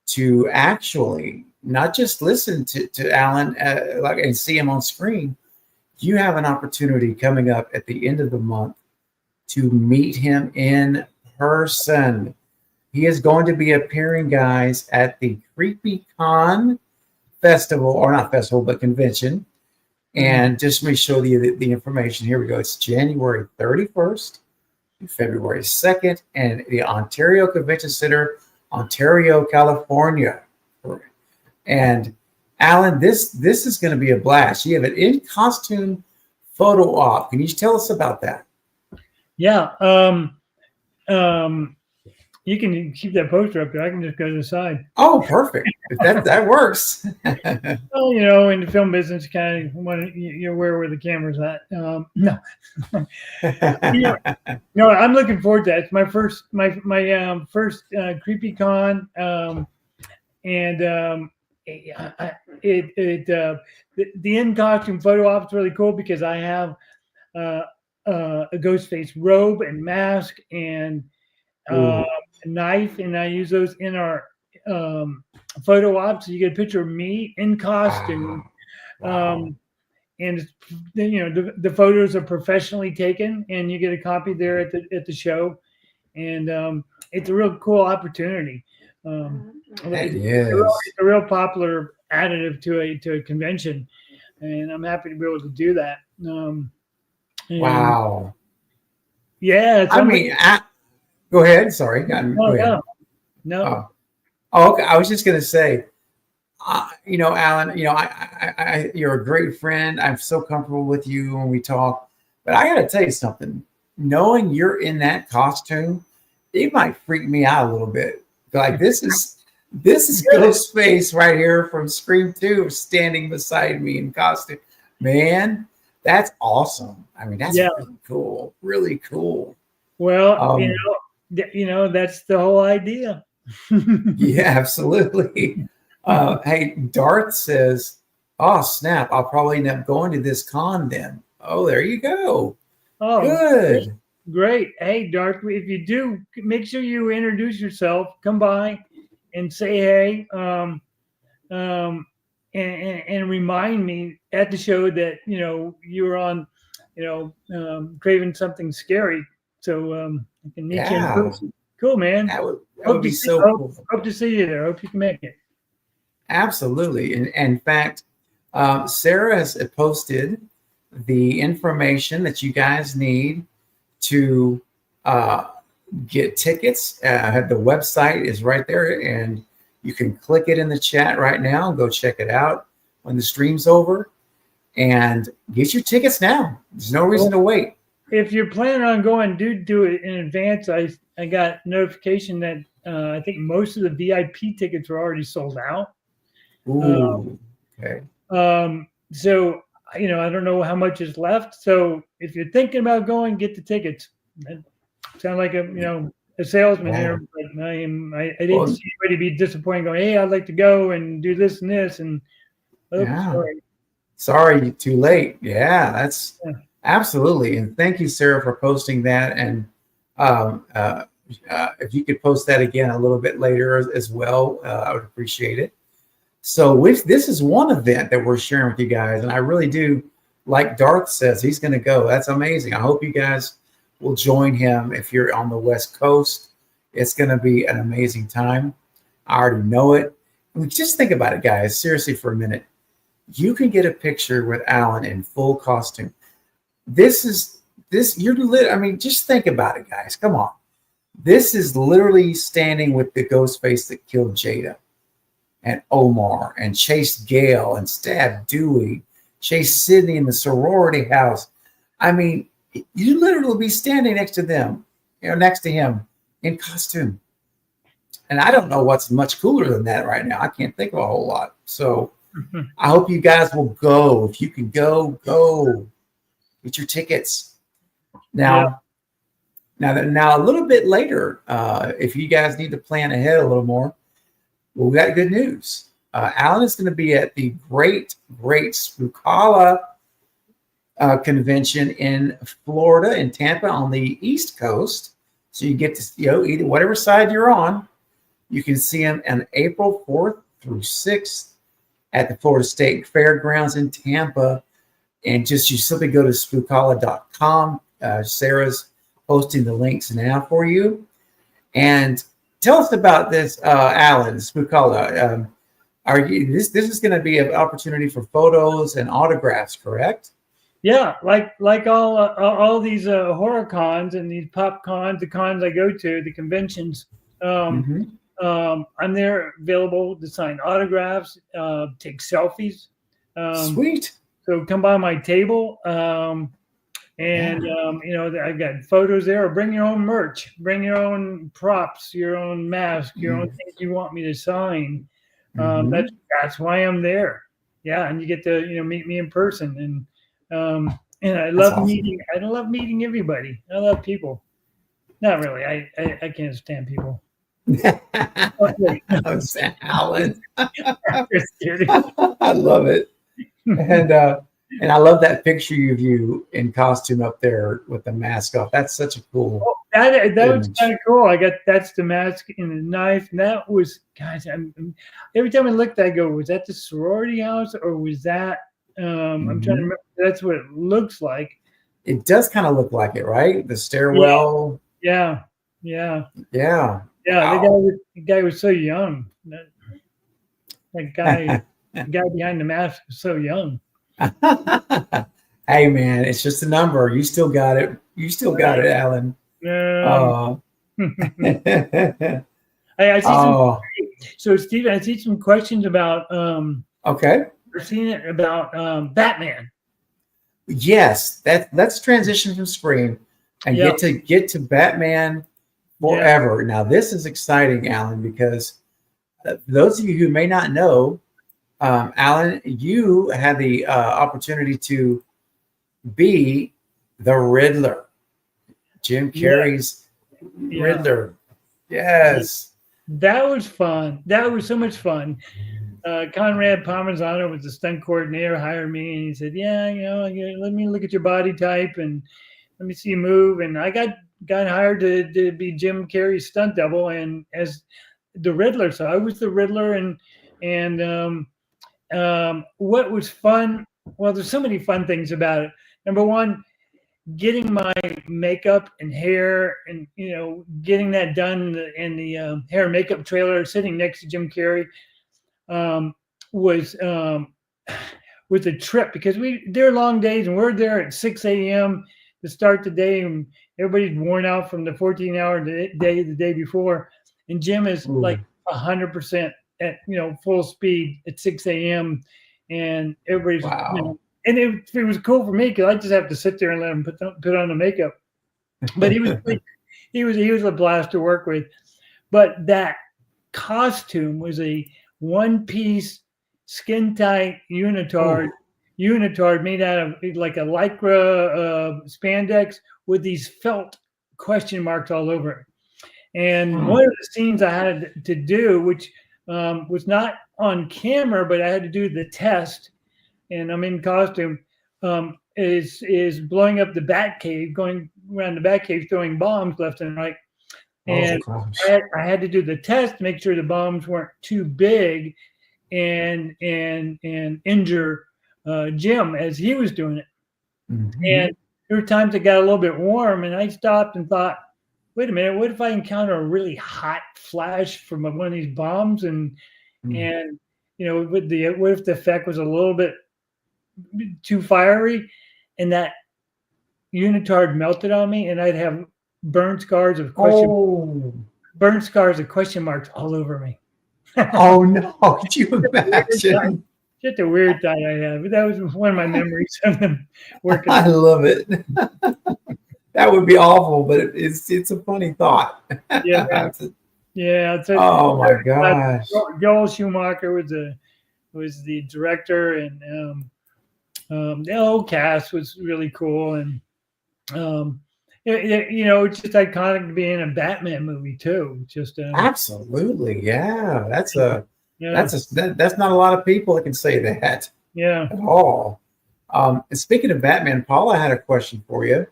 to actually not just listen to Alan and see him on screen. You have an opportunity coming up at the end of the month to meet him in person. He is going to be appearing, guys, at the CreepyCon festival, or not festival, but convention. And just let me show you the information. Here we go. It's January 31st, February 2nd, and the Ontario Convention Center, Ontario, California. And Alan, this is going to be a blast. You have an in-costume photo op. Can you tell us about that?
Yeah. You can keep that poster up there. I can just go to the side.
Oh, perfect. That works.
Well, in the film business, kind of you're where the camera's at. No. I'm looking forward to that. It's my first CreepyCon, and the in costume photo op is really cool because I have a ghost face robe and mask and a knife, and I use those in our photo op. So you get a picture of me in costume. Wow. And the photos are professionally taken, and you get a copy there at the show, and it's a real cool opportunity. It's a real popular additive to a convention, and I'm happy to be able to do that.
Wow.
Yeah.
Go ahead. Sorry. Go ahead.
Yeah. No.
Oh, okay. I was just gonna say, Alan, you're a great friend. I'm so comfortable with you when we talk. But I got to tell you something. Knowing you're in that costume, it might freak me out a little bit. Like this is Ghostface right here from Scream 2 standing beside me in costume. Man, that's awesome. I mean, that's
Yeah.
really cool. Really cool.
Well,
Um,
that's the whole idea.
yeah, absolutely. Hey, Darth says, "Oh snap! I'll probably end up going to this con then." Oh, there you go.
Oh,
Good.
great. Hey, Dark, if you do, make sure you introduce yourself. Come by and say hey. Um, and remind me at the show that you were on, craving something scary, so I can meet you in
Yeah,
person. Cool, man.
that would be so cool.
Hope to see you there. Hope you can make it.
Absolutely. And in fact, Sarah has posted the information that you guys need to uh, get tickets. The website is right there, and you can click it in the chat right now and go check it out when the stream's over and get your tickets now. There's no reason to wait.
If you're planning on going, do it in advance. I got notification that I think most of the VIP tickets were already sold out.
Ooh, okay.
So I don't know how much is left. So if you're thinking about going, get the tickets. I sound like a salesman here, but I didn't see anybody be disappointed going, hey, I'd like to go and do this and this, and
sorry, too late. Yeah, that's absolutely. And thank you, Sarah, for posting that. And if you could post that again a little bit later as well, I would appreciate it. So this is one event that we're sharing with you guys, and I really do, like Darth says, he's going to go. That's amazing. I hope you guys will join him if you're on the West Coast. It's going to be an amazing time. I already know it. I mean, just think about it, guys. Seriously, for a minute, you can get a picture with Alan in full costume. I mean, just think about it, guys. Come on. This is literally standing with the ghost face that killed Jada and Omar and chased Gail and stabbed Dewey, chased Sydney in the sorority house. I mean, you literally be standing next to them, next to him in costume. And I don't know what's much cooler than that right now. I can't think of a whole lot. So I hope you guys will go. If you can go. Get your tickets. Now a little bit later, if you guys need to plan ahead a little more, we got good news. Alan is going to be at the great Spookala convention in Florida, in Tampa, on the East Coast. So you get to, either whatever side you're on, you can see him on April 4th through 6th at the Florida State Fairgrounds in Tampa. And you simply go to spookala.com. Sarah's posting the links now for you. And tell us about this, Alan, Spookala. This is going to be an opportunity for photos and autographs, correct?
Yeah, like all these horror cons and these pop cons, the cons I go to, the conventions. I'm there, available to sign autographs, take selfies.
Sweet.
So come by my table, and I've got photos there. Or bring your own merch, bring your own props, your own mask, your own things you want me to sign. That's why I'm there. Yeah, and you get to meet me in person, and I love meeting. I love meeting everybody. I love people. Not really. I can't stand people.
Alan.
Just kidding.
I love it. And I love that picture of you in costume up there with the mask off. That's such a cool.
That was kind of cool. That's the mask and the knife. And that was, guys. Every time I looked, I go, was that the sorority house or was that? I'm trying to remember. That's what it looks like.
It does kind of look like it, right? The stairwell.
Yeah.
Wow.
The guy was so young. That guy. The guy behind the mask was so young.
Hey man, it's just a number. You still got it. You still got it, Alan.
I see some.
Oh,
So, Steven, I see some questions about.
okay.
We're seeing it about Batman.
Yes, let's transition from Scream and
Yeah,
get to Batman
yeah,
Forever. Now, this is exciting, Alan, because those of you who may not know, Alan, you had the opportunity to be the Riddler, Jim
yeah,
Carrey's
yeah.
Riddler. Yes.
That was fun. That was so much fun. Conrad Parmesano was the stunt coordinator, hired me, and he said, "Yeah, let me look at your body type and let me see you move." And I got hired to be Jim Carrey's stunt double and as the Riddler. So I was the Riddler, and what was fun? Well, there's so many fun things about it. Number one, getting my makeup and hair and getting that done in the hair and makeup trailer, sitting next to Jim Carrey, um, was was a trip because they're long days and we're there at 6 a.m. to start the day and everybody's worn out from the 14-hour day the day before, and Jim is like
Ooh,
100% at full speed at 6 a.m. and everybody's
wow.
and it was cool for me because I just have to sit there and let him put on the makeup. But he was a blast to work with. But that costume was a one-piece, skin-tight
Oh,
unitard made out of like a lycra spandex with these felt question marks all over it. And
hmm.
one of the scenes I had to do, which was not on camera, but I had to do the test, and I'm in costume, is blowing up the Batcave, going around the Batcave, throwing bombs left and right.
Oh
And
gosh.
I had to do the test to make sure the bombs weren't too big and injure Jim as he was doing it.
Mhm.
And there were times it got a little bit warm, and I stopped and thought, wait a minute, what if I encounter a really hot flash from one of these bombs,
Mm.
and what if the effect was a little bit too fiery, and that unitard melted on me, and I'd have burn scars of question
Oh,
burn scars of question marks all over me.
oh no. Could you
Weird time.
imagine?
Just a weird thought I have. But that was one of my memories of them working on.
I love it. That would be awful, but it's a funny thought.
Yeah, yeah. So
Oh my gosh.
Joel Schumacher was the director, and the whole cast was really cool, and it's just iconic to be in a Batman movie too. Just
Absolutely. Yeah.
yeah,
That's not a lot of people that can say that at
yeah.
all. And speaking of Batman, Paula had a question for you.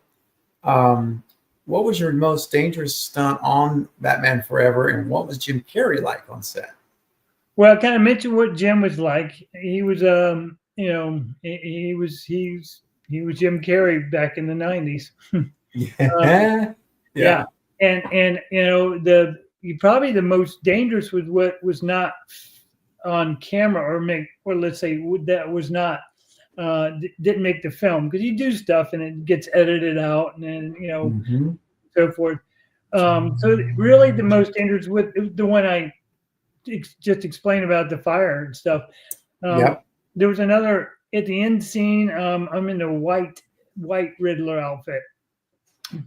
Um, what was your most dangerous stunt on Batman Forever, and what was Jim Carrey like on set?
Well, I kind of mentioned what Jim was like. He was, he was Jim Carrey back in the '90s.
Yeah.
Yeah,
Yeah.
and probably the most dangerous was what was not on camera or let's say that was not didn't make the film, because you do stuff and it gets edited out and then
Hmm.
so forth. So really the most dangerous with the one I just explained about the fire and stuff. Um,
Yep.
there was another at the end scene. I'm in the white Riddler outfit,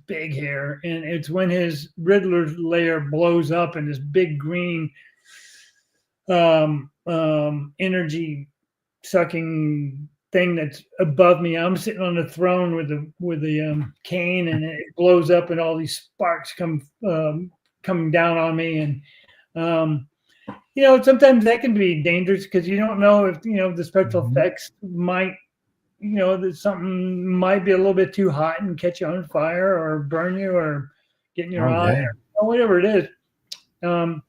big hair, and it's when his Riddler's lair blows up and this big green energy sucking thing that's above me. I'm sitting on the throne with the cane, and it blows up, and all these sparks coming down on me, and sometimes that can be dangerous because you don't know if the special
Mhm.
effects might that something might be a little bit too hot and catch you on fire or burn you or get in your
Oh
eye
yeah.
or whatever it is. Um,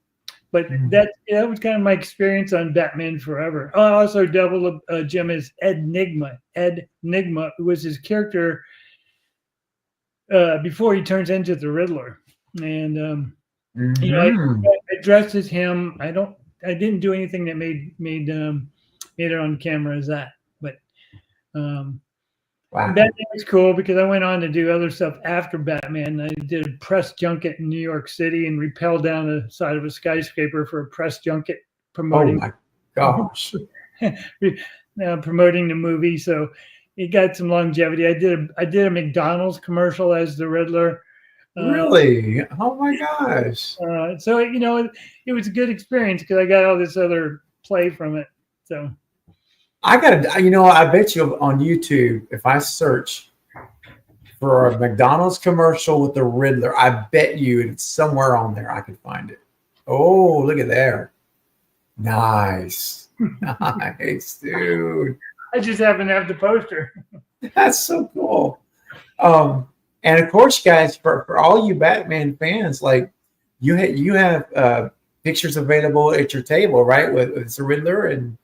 but
Mhm.
that was kind of my experience on Batman Forever. I also doubled Jim as Ed Nigma. Ed Nigma was his character before he turns into the Riddler, and I
Mhm.
dressed as him. I didn't do anything that made it on camera as that, but um,
Wow.
Batman was cool because I went on to do other stuff after Batman. I did a press junket in New York City and rappelled down the side of a skyscraper for a press junket
Oh
promoting
my gosh.
promoting the movie. So it got some longevity. I did a McDonald's commercial as the Riddler.
Really? Oh my gosh.
So it was a good experience because I got all this other play from it. So
I gotta, I bet you on YouTube, if I search for a McDonald's commercial with the Riddler, I bet you it's somewhere on there. I could find it. Oh, look at there. Nice. Nice, dude.
I just happen to have the poster.
That's so cool. And of course, guys, for all you Batman fans, like you have pictures available at your table, right? With the Riddler, and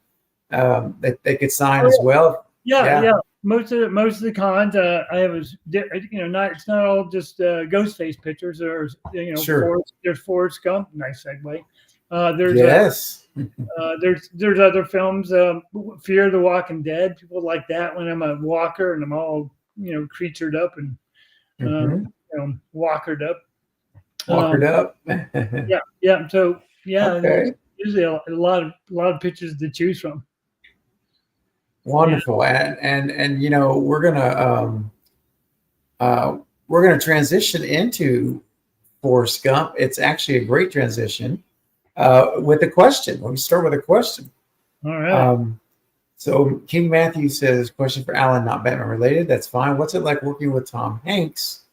that they could sign as well.
Yeah. Most of the cons I have is not it's not all just Ghostface pictures. There's
Sure.
there's Forrest Gump. Nice segue.
Yes.
There's other films. Fear of the Walking Dead. People like that when I'm a walker and I'm all creatured up and walkered up.
Walkered up.
Yeah. So
Okay.
there's usually a lot of pictures to choose from.
Wonderful. And we're gonna transition into Forrest Gump. It's actually a great transition with a question. Let me start with a question.
All right.
So King Matthew says, question for Alan, not Batman related. That's fine. What's it like working with Tom Hanks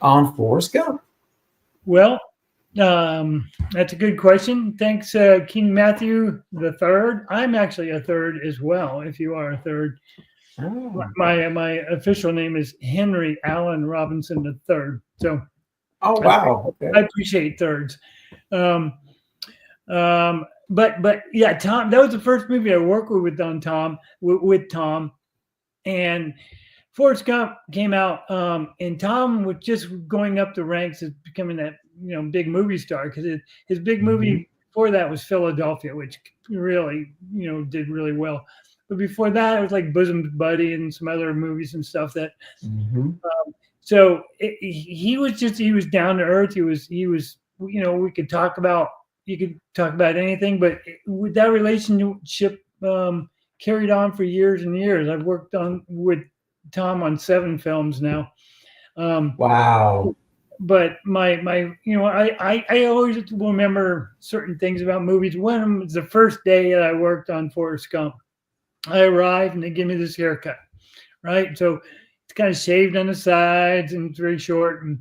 on Forrest Gump?
Well, that's a good question. Thanks, King Matthew the third. I'm actually a third as well. If you are a third, my official name is Henry Allen Robinson the third. So,
oh wow, okay.
I appreciate thirds. But yeah, Tom. That was the first movie I worked with Tom, and Forrest Gump came out, and Tom was just going up the ranks as becoming that big movie star because his big movie before that was Philadelphia, which really did really well. But before that, it was like Bosom Buddy and some other movies and stuff that. So he was down to earth. He was we could talk about. You could talk about anything, but with that relationship carried on for years and years. I've worked with Tom on 7 films now.
Wow.
But I always remember certain things about movies. One was the first day that I worked on Forrest Gump. I arrived and they give me this haircut, right? So it's kind of shaved on the sides and it's very short, and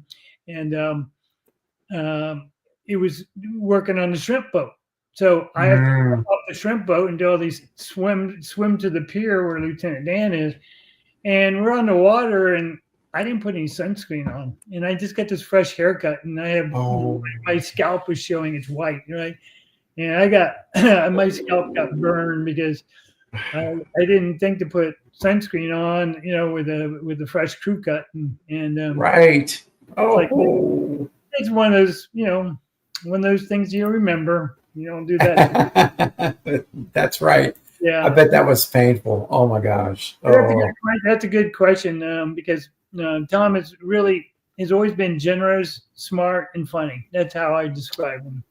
it was working on the shrimp boat. So I have to come off the shrimp boat and do all these swim to the pier where Lieutenant Dan is. And we're on the water and I didn't put any sunscreen on. And I just got this fresh haircut and I have my scalp was showing it's white, right? And I got my scalp got burned because I didn't think to put sunscreen on, with a fresh crew cut and
right.
It's one of those, one of those things you remember. You don't do that.
That's right.
Yeah.
I bet that was painful. Oh my gosh.
That's a good question because Tom has always been generous, smart, and funny. That's how I describe him.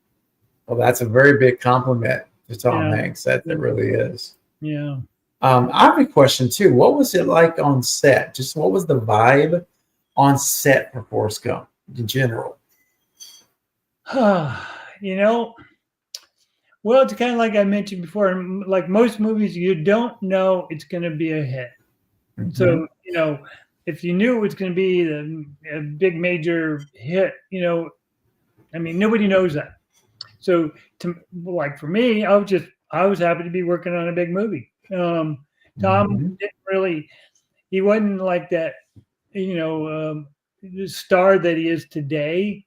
Well, that's a very big compliment to Tom Hanks. That really is.
Yeah.
I have a question too. What was it like on set? Just what was the vibe on set for Forrest Gump in general?
Well, it's kind of like I mentioned before. Like most movies, you don't know it's going to be a hit. So if you knew it was going to be a big major hit, nobody knows that. So for me, I was happy to be working on a big movie. Tom didn't really, he wasn't like that, the star that he is today.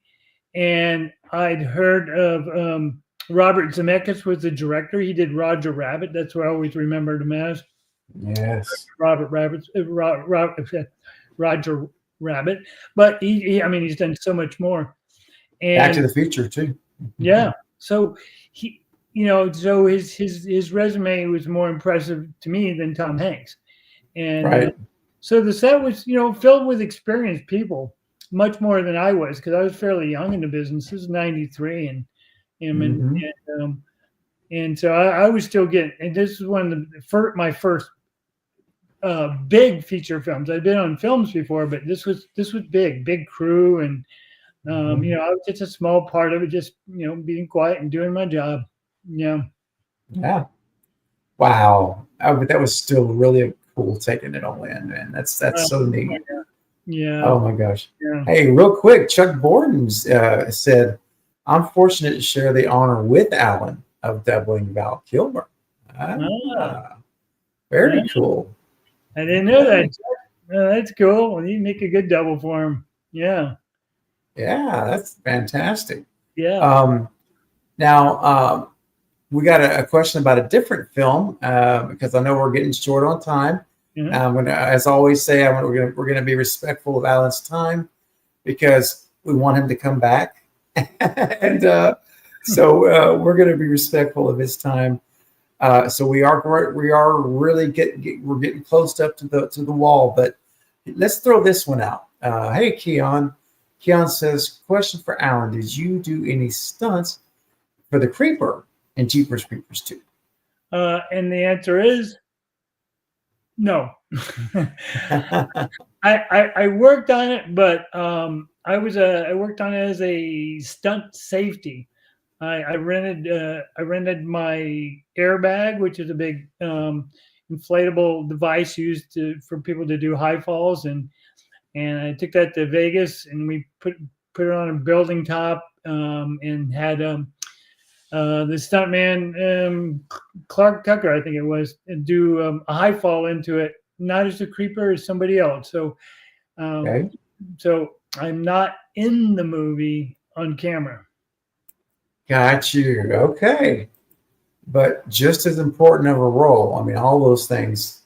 And I'd heard of Robert Zemeckis was the director. He did Roger Rabbit. That's what I always remembered him as.
Yes.
Roger Rabbit. But he's done so much more. And
Back to the Future too.
Yeah. So so his resume was more impressive to me than Tom Hanks. And
right.
So the set was, filled with experienced people, much more than I was, because I was fairly young in the business. This was '93,
Mm-hmm.
and so I was still getting. And this is one of my first big feature films. I'd been on films before, but this was big crew, and
Mm-hmm.
I was just a small part of it, just being quiet and doing my job. Yeah.
Yeah. Wow. But that was still really cool taking it all in, man. That's
Uh,
so neat.
yeah.
Oh my gosh.
Yeah.
Hey, real quick, Chuck Borden's said, "I'm fortunate to share the honor with Alan of doubling Val Kilmer."
Ah,
Ah,
yeah.
very cool.
I didn't know that.
Okay.
That's cool. Well, you make a good double for him. Yeah.
Yeah, that's fantastic.
Yeah.
Um, now, we got a question about a different film because I know we're getting short on time.
Mhm.
I'm gonna, as I always say, we're gonna be respectful of Alan's time because we want him to come back, and so we're gonna be respectful of his time. So we are really we're getting close up to the wall, but let's throw this one out. Hey, Keon. Keon says, question for Alan: did you do any stunts for the Creeper and Jeepers Creepers 2?
And the answer is no. I worked on it, but I worked on it as a stunt safety. I rented my airbag, which is a big inflatable device used for people to do high falls, and I took that to Vegas, and we put it on a building top, and had the stuntman, Clark Tucker, I think it was, do a high fall into it, not as a creeper, as somebody else. Um,
Okay,
so I'm not in the movie on camera.
got you. Okay, but just as important of a role. I mean, all those things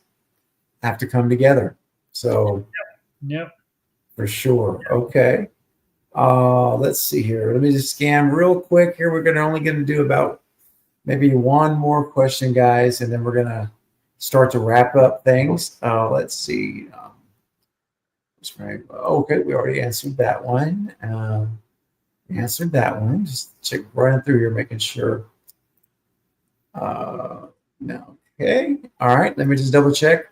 have to come together. So
Yep.
for sure. Okay. Let's see here. Let me just scan real quick here. We're gonna only going to do about maybe one more question, guys, and then we're gonna start to wrap up things. Let's see. Okay, we already answered that one. Answered that one. Just check running through here, making sure. No. Okay. All right. Let me just double check.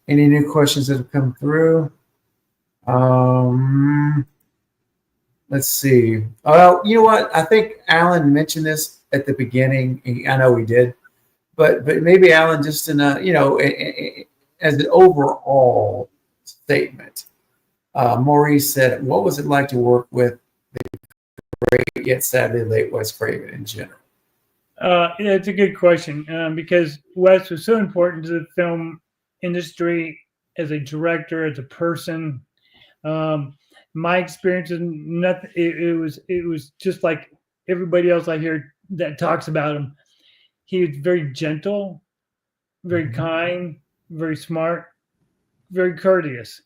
Any new questions that have come through? Um, let's see. Well, you know what? I think Alan mentioned this at the beginning. I know he did, but maybe Alan just in a as an overall statement. Maurice said, "What was it like to work with great yet sadly late Wes Craven in general?"
Yeah, it's a good question, because Wes was so important to the film industry as a director, as a person. Um, my experience is nothing. It was just like everybody else I hear that talks about him. He was very gentle, very
Mhm.
kind, very smart, very courteous.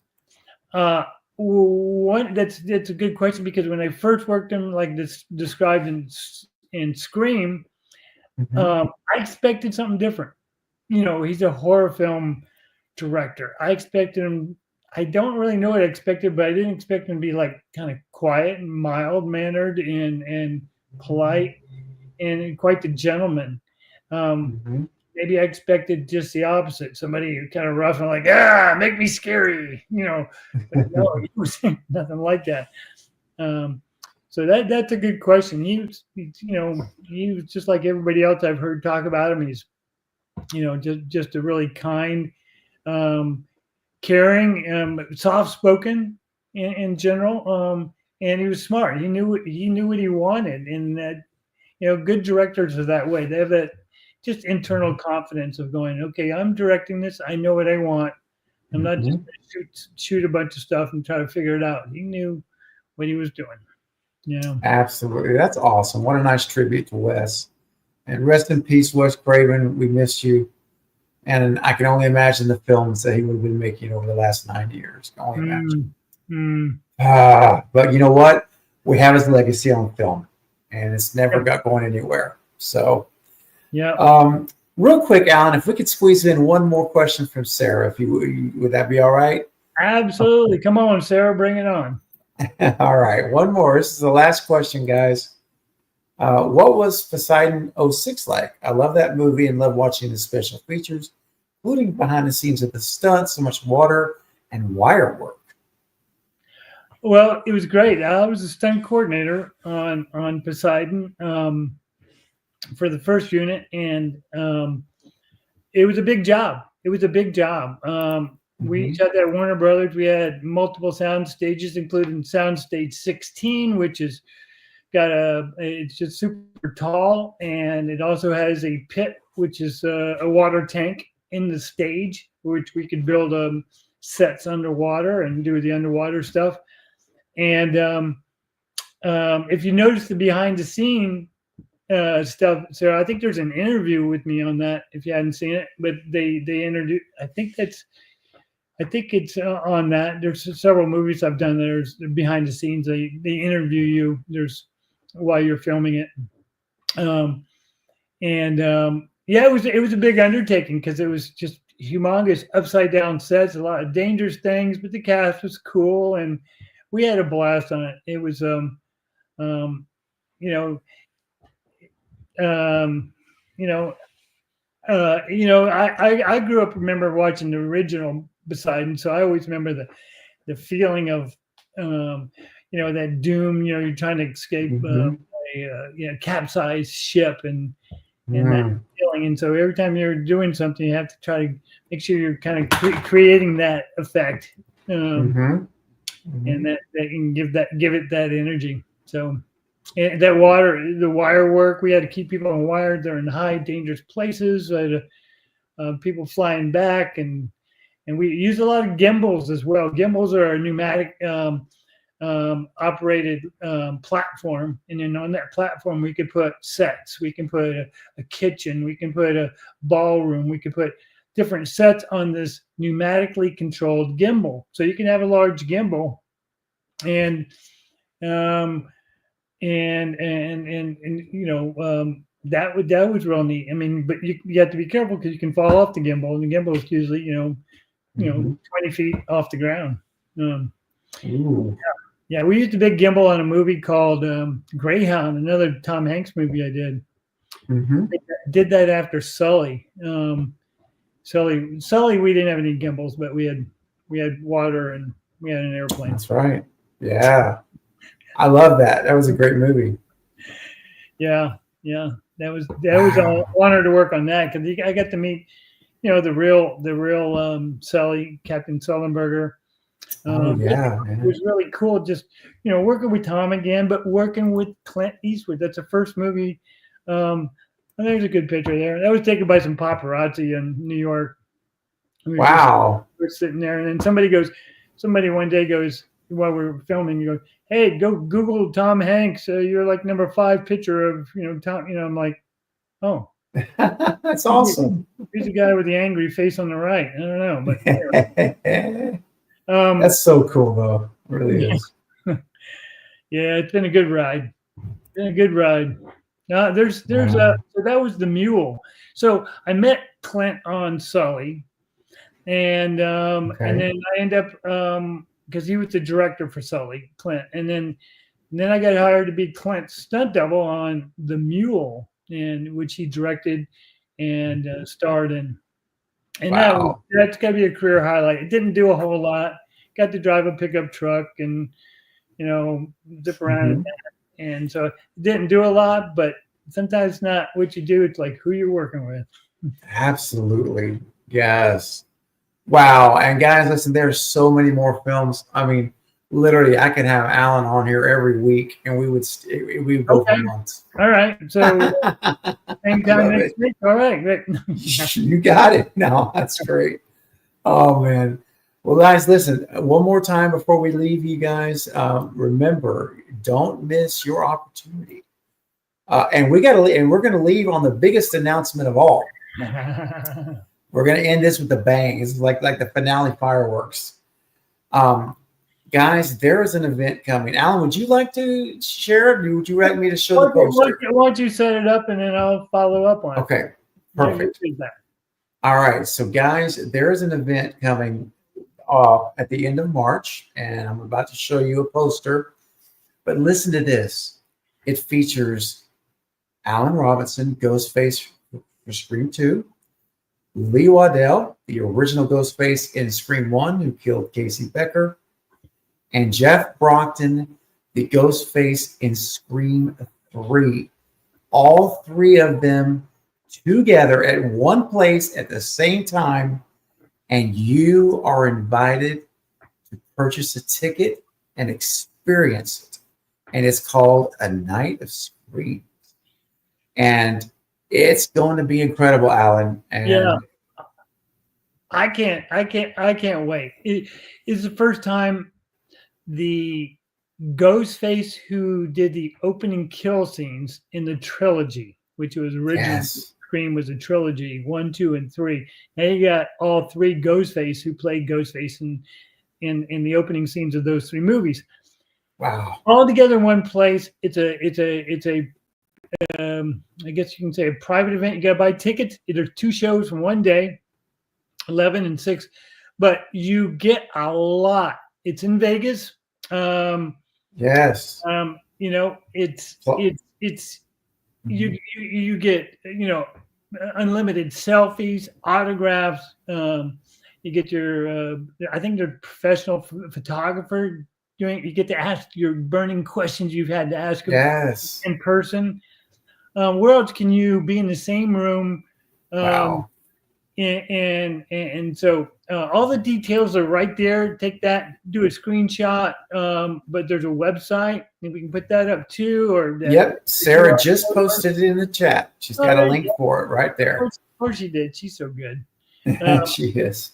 Uh, One that's a good question, because when I first worked him, like this described in Scream,
Mhm.
I expected something different. He's a horror film director. I expected him. I don't really know what I expected, but I didn't expect him to be like kind of quiet and mild mannered and polite and quite the gentleman. Um,
Mhm.
Maybe I expected just the opposite. Somebody kind of rough and like, make me scary, But no, he was nothing like that. Um, so that's a good question. He was just like everybody else I've heard talk about him. He's just a really kind, um, caring, soft spoken in general, and he was smart. He knew what he wanted, and that good directors are that way. They have that just internal confidence of going, okay, I'm directing this. I know what I want. I'm not just
Mhm.
going to shoot a bunch of stuff and try to figure it out. He knew what he was doing. Yeah.
Absolutely. That's awesome. What a nice tribute to Wes. And rest in peace, Wes Craven. We miss you. And I can only imagine the films that he would have been making over the last 9 years. Can only imagine.
Mm, mm,
But you know what? We have his legacy on film, and it's never
yep.
got going anywhere. So,
Yep.
um, Real quick, Alan, if we could squeeze in one more question from Sarah, if would that be all right?
Absolutely. Come on, Sarah, bring it on.
All right, one more. This is the last question, guys. What was Poseidon '06 like? I love that movie and love watching the special features, including behind the scenes of the stunts, so much water and wire work.
Well, it was great. I was a stunt coordinator on Poseidon for the first unit, and it was a big job. It was a big job. We shot that at Warner Brothers. We had multiple sound stages, including Soundstage 16, which is it's just super tall, and it also has a pit, which is a water tank in the stage, which we could build sets underwater and do the underwater stuff. And if you notice the behind the scene stuff, Sarah, I think there's an interview with me on that if you hadn't seen it, but they introduced, I think it's on that. There's several movies I've done there's behind the scenes. They interview you while you're filming it. Yeah, it was a big undertaking because it was just humongous upside down sets, a lot of dangerous things, but the cast was cool and we had a blast on it. It was I grew up remember watching the original Poseidon, so I always remember the feeling of that doom. You're trying to escape a capsized ship and that feeling. And so every time you're doing something, you have to try to make sure you're kind of creating that effect, and that can give it that energy. So. And that the wire work, we had to keep people on wire. They're in high, dangerous places. I had people flying back, and we use a lot of gimbals as well. Gimbals are a pneumatic operated platform, and then on that platform we could put sets. We can put a kitchen. We can put a ballroom. We could put different sets on this pneumatically controlled gimbal. So you can have a large gimbal, and that was real neat. I mean, but you have to be careful because you can fall off the gimbal, and the gimbal is usually 20 feet off the ground. Yeah, we used a big gimbal on a movie called Greyhound, another Tom Hanks movie I did. I did that after Sully. Sully, we didn't have any gimbals, but we had water and we had an airplane.
That's right. Yeah. I love that. That was a great movie.
Yeah. That was an honor to work on that because I got to meet, the real Sully, Captain Sullenberger. It was really cool. Just working with Tom again, but working with Clint Eastwood. That's the first movie. There's a good picture there. That was taken by some paparazzi in New York.
Wow.
We're sitting there, and then somebody one day goes, while we were filming, you go, hey, go Google Tom Hanks. You're like number 5 picture of, Tom. I'm like, oh,
that's awesome.
He's the guy with the angry face on the right. I don't know, but anyway.
That's so cool, though. It really is.
Yeah, it's been a good ride. There's so that was the mule. So I met Clint on Sully, and then I end up because he was the director for Sully, Clint, and then I got hired to be Clint's stunt double on The Mule, which he directed and starred in. And that's got to be a career highlight. It didn't do a whole lot. Got to drive a pickup truck and zip around, and so it didn't do a lot. But sometimes it's not what you do; it's like who you're working with.
Absolutely, yes. Wow. And guys, listen, there's so many more films. I mean, literally, I could have Alan on here every week and we would go for months.
All right. So same time next week. All right.
You got it. No, that's great. Oh, man. Well, guys, listen, one more time before we leave you guys, remember, don't miss your opportunity. And we're going to leave on the biggest announcement of all. We're going to end this with a bang. It's like the finale fireworks. Guys, there is an event coming. Alan, would you like to share it? Would you like me to show the poster?
Why don't you set it up and then I'll follow up on it?
Okay. Perfect.
What is that?
All right. So, guys, there is an event coming at the end of March, and I'm about to show you a poster. But listen to this. It features Alan Robinson, Ghostface for Scream 2, Lee Waddell, the original Ghostface in Scream 1, who killed Casey Becker, and Jeff Brockton, the Ghostface in Scream 3. All three of them together at one place at the same time, and you are invited to purchase a ticket and experience it. And it's called A Night of Screams. And it's going to be incredible, Alan. And
Yeah. I can't wait. It's the first time the Ghostface who did the opening kill scenes in the trilogy, which was originally
yes,
Scream was a trilogy, 1, 2, and 3. And you got all three Ghostface who played Ghostface in the opening scenes of those three movies.
wow.
All together in one place. It's a I guess you can say a private event. You got to buy tickets. There's 2 shows from one day, 11 and 6, but you get a lot. It's in Vegas.
Yes.
You know, it's you get, you know, unlimited selfies, autographs. You get your I think they're professional photographer doing. You get to ask your burning questions you've had to ask
Yes.
in person. Where else can you be in the same room?
Wow.
And so all the details are right there. Take that, do a screenshot. But there's a website, and we can put that up too. Or
Yep. Sarah just posted it in the chat. She's got a link for it right there.
Of course she did. She's so good.
She is.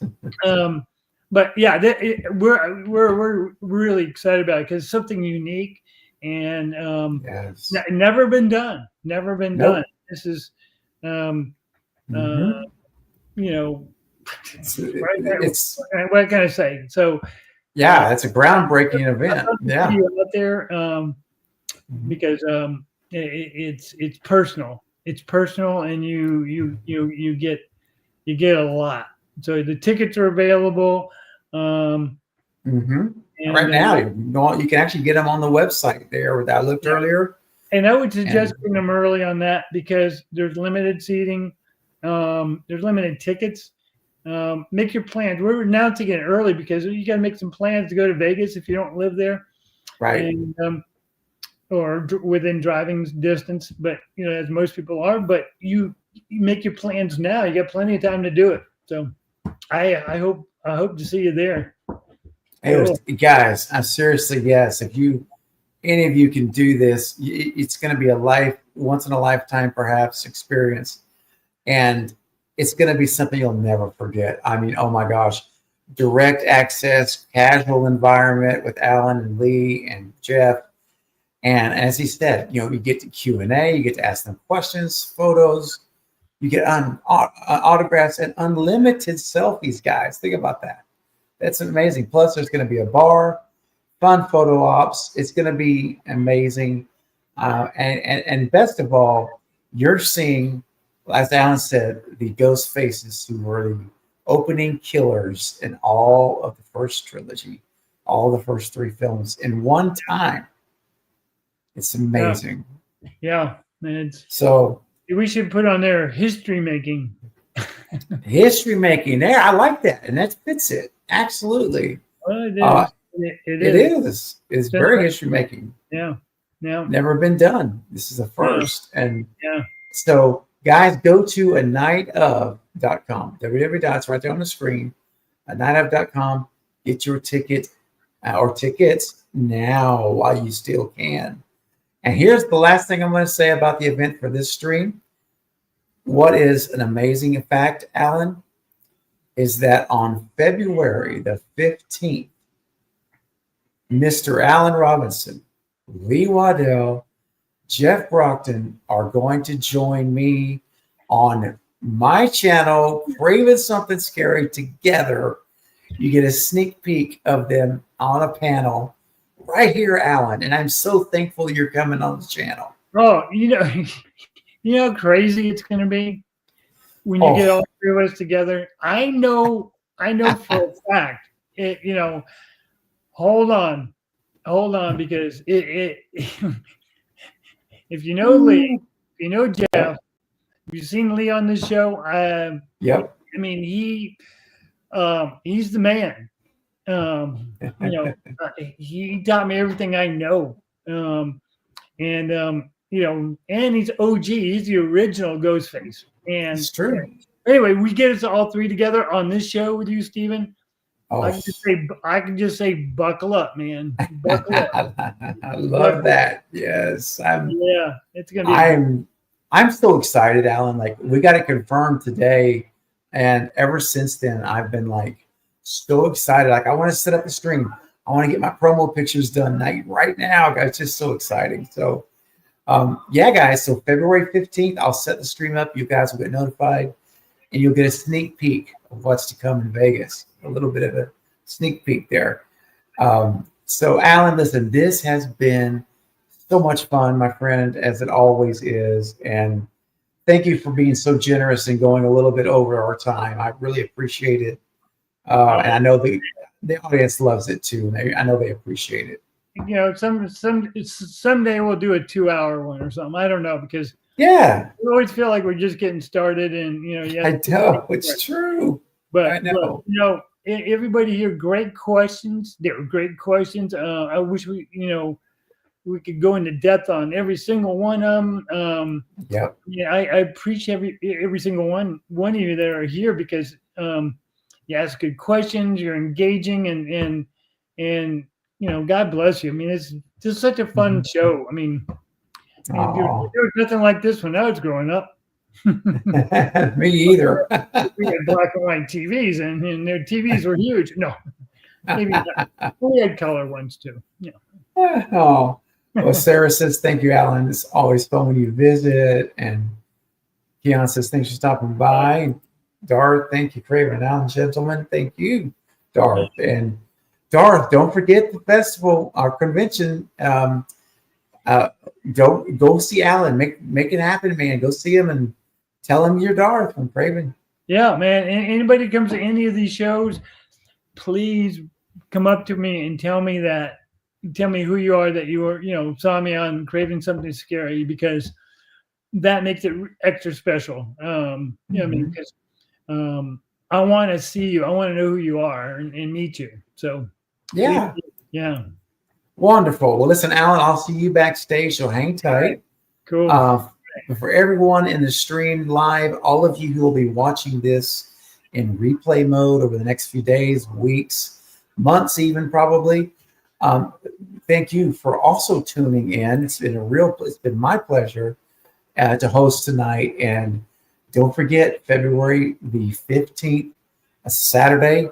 But yeah, we're really excited about it because it's something unique and
Yes.
never been done. Never been
Nope.
done. This is
Mhm.
you know,
It's
what can I say? So
yeah, it's a groundbreaking event. Yeah.
out there
Mhm.
because it's personal. It's personal, and you get a lot. So the tickets are available.
Mhm.
And,
Right now, you can actually get them on the website there that I looked earlier.
And I would suggest getting them early on that because there's limited seating. There's limited tickets. Make your plans. We're announcing it early because you got to make some plans to go to Vegas if you don't live there,
Right.
and or within driving distance. But you know, as most people are. But you make your plans now. You got plenty of time to do it. So I hope to see you there.
Hey, guys, I'm seriously, yes. If any of you can do this, it's going to be a once in a lifetime, perhaps, experience. And it's going to be something you'll never forget. I mean, oh my gosh, direct access, casual environment with Alan and Lee and Jeff. And as he said, you know, you get to Q&A, you get to ask them questions, photos, you get autographs and unlimited selfies, guys. Think about that. That's amazing. Plus, there's going to be a bar, fun photo ops. It's going to be amazing. And best of all, you're seeing, as Alan said, the ghost faces who were the opening killers in all of the first trilogy, all the first 3 films in one time. It's amazing.
Yeah. And
So
we should put on there history making.
History making there. I like that. And that fits it. Absolutely.
Well, it
is. It's very history making.
Yeah.
Never been done. This is a first. And
yeah.
So guys, go to anightOf.com. www. Right there on the screen. anightOf.com. Get your ticket or tickets now while you still can. And here's the last thing I'm going to say about the event for this stream. What is an amazing fact, Alan, is that on February the 15th, Mr. Alan Robinson, Lee Waddell, Jeff Brockton are going to join me on my channel, Craving Something Scary Together. You get a sneak peek of them on a panel right here, Alan. And I'm so thankful you're coming on the channel.
Oh, you know how crazy it's going to be. when you get all three of us together. I know for a fact. Hold on, because it if you know Lee, if you know Jeff, you've seen Lee on this show.
Yep.
I mean, he's the man. He taught me everything I know. And he's OG. He's the original Ghostface. And
It's true.
Anyway, we get us all three together on this show with you, Steven.
Oh.
I can just say, buckle up, man. Buckle up.
I love that. Yes.
It's gonna be.
I'm so excited, Alan. Like, we got it confirmed today, and ever since then, I've been like so excited. Like, I want to set up the stream. I want to get my promo pictures done right now. It's just so exciting. So, guys. So February 15th, I'll set the stream up. You guys will get notified, and you'll get a sneak peek of what's to come in Vegas. A little bit of a sneak peek there. So, Alan, listen, this has been so much fun, my friend, as it always is. And thank you for being so generous and going a little bit over our time. I really appreciate it. And I know the audience loves it too. I know they appreciate it.
Someday we'll do a 2-hour one or something. I don't know, because we always feel like we're just getting started, and
I know it's true.
But
I know.
Everybody here, great questions. They were great questions. I wish we could go into depth on every single one of them. I appreciate every single one of you that are here, because you ask good questions, you're engaging, and God bless you. I mean, it's just such a fun show. I mean, there was nothing like this when I was growing up.
Me either.
We had black and white TVs, and their TVs were huge. No, maybe not. We had color ones too.
Well, Sarah says, thank you, Alan. It's always fun when you visit. And Keon says, thanks for stopping by. Darth, thank you, Craven and Alan, gentlemen. Thank you, Darth. And Darth, don't forget the festival, our convention. Don't go see Alan. Make it happen, man. Go see him and tell him you're Darth from Craven.
Yeah, man. Anybody who comes to any of these shows, please come up to me and tell me who you are, that you were, saw me on Craven Something Scary, because that makes it extra special. Because I want to see you. I want to know who you are and meet you. So
yeah.
Wonderful.
Well, listen, Alan, I'll see you backstage, so hang tight.
Cool.
For everyone in the stream live, all of you who will be watching this in replay mode over the next few days, weeks, months, even probably, thank you for also tuning in. It's been my pleasure to host tonight. And don't forget, February the 15th, a Saturday.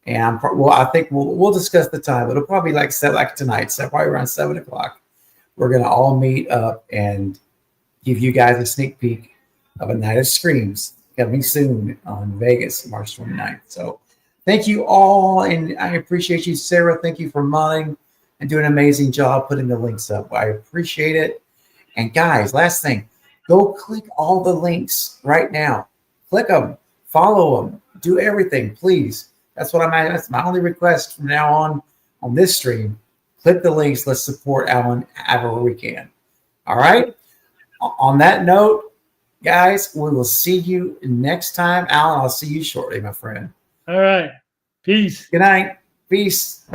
And I think we'll discuss the time. It'll probably like tonight, so probably around 7:00. We're gonna all meet up and give you guys a sneak peek of a night of screams coming soon on Vegas, March 29th. So thank you all, and I appreciate you, Sarah. Thank you for modding and doing an amazing job putting the links up. I appreciate it. And guys, last thing, go click all the links right now. Click them, follow them, do everything, please. That's my only request from now on this stream. Click the links. Let's support Alan however we can. All right. On that note, guys, we will see you next time. Alan, I'll see you shortly, my friend.
All right. Peace.
Good night. Peace.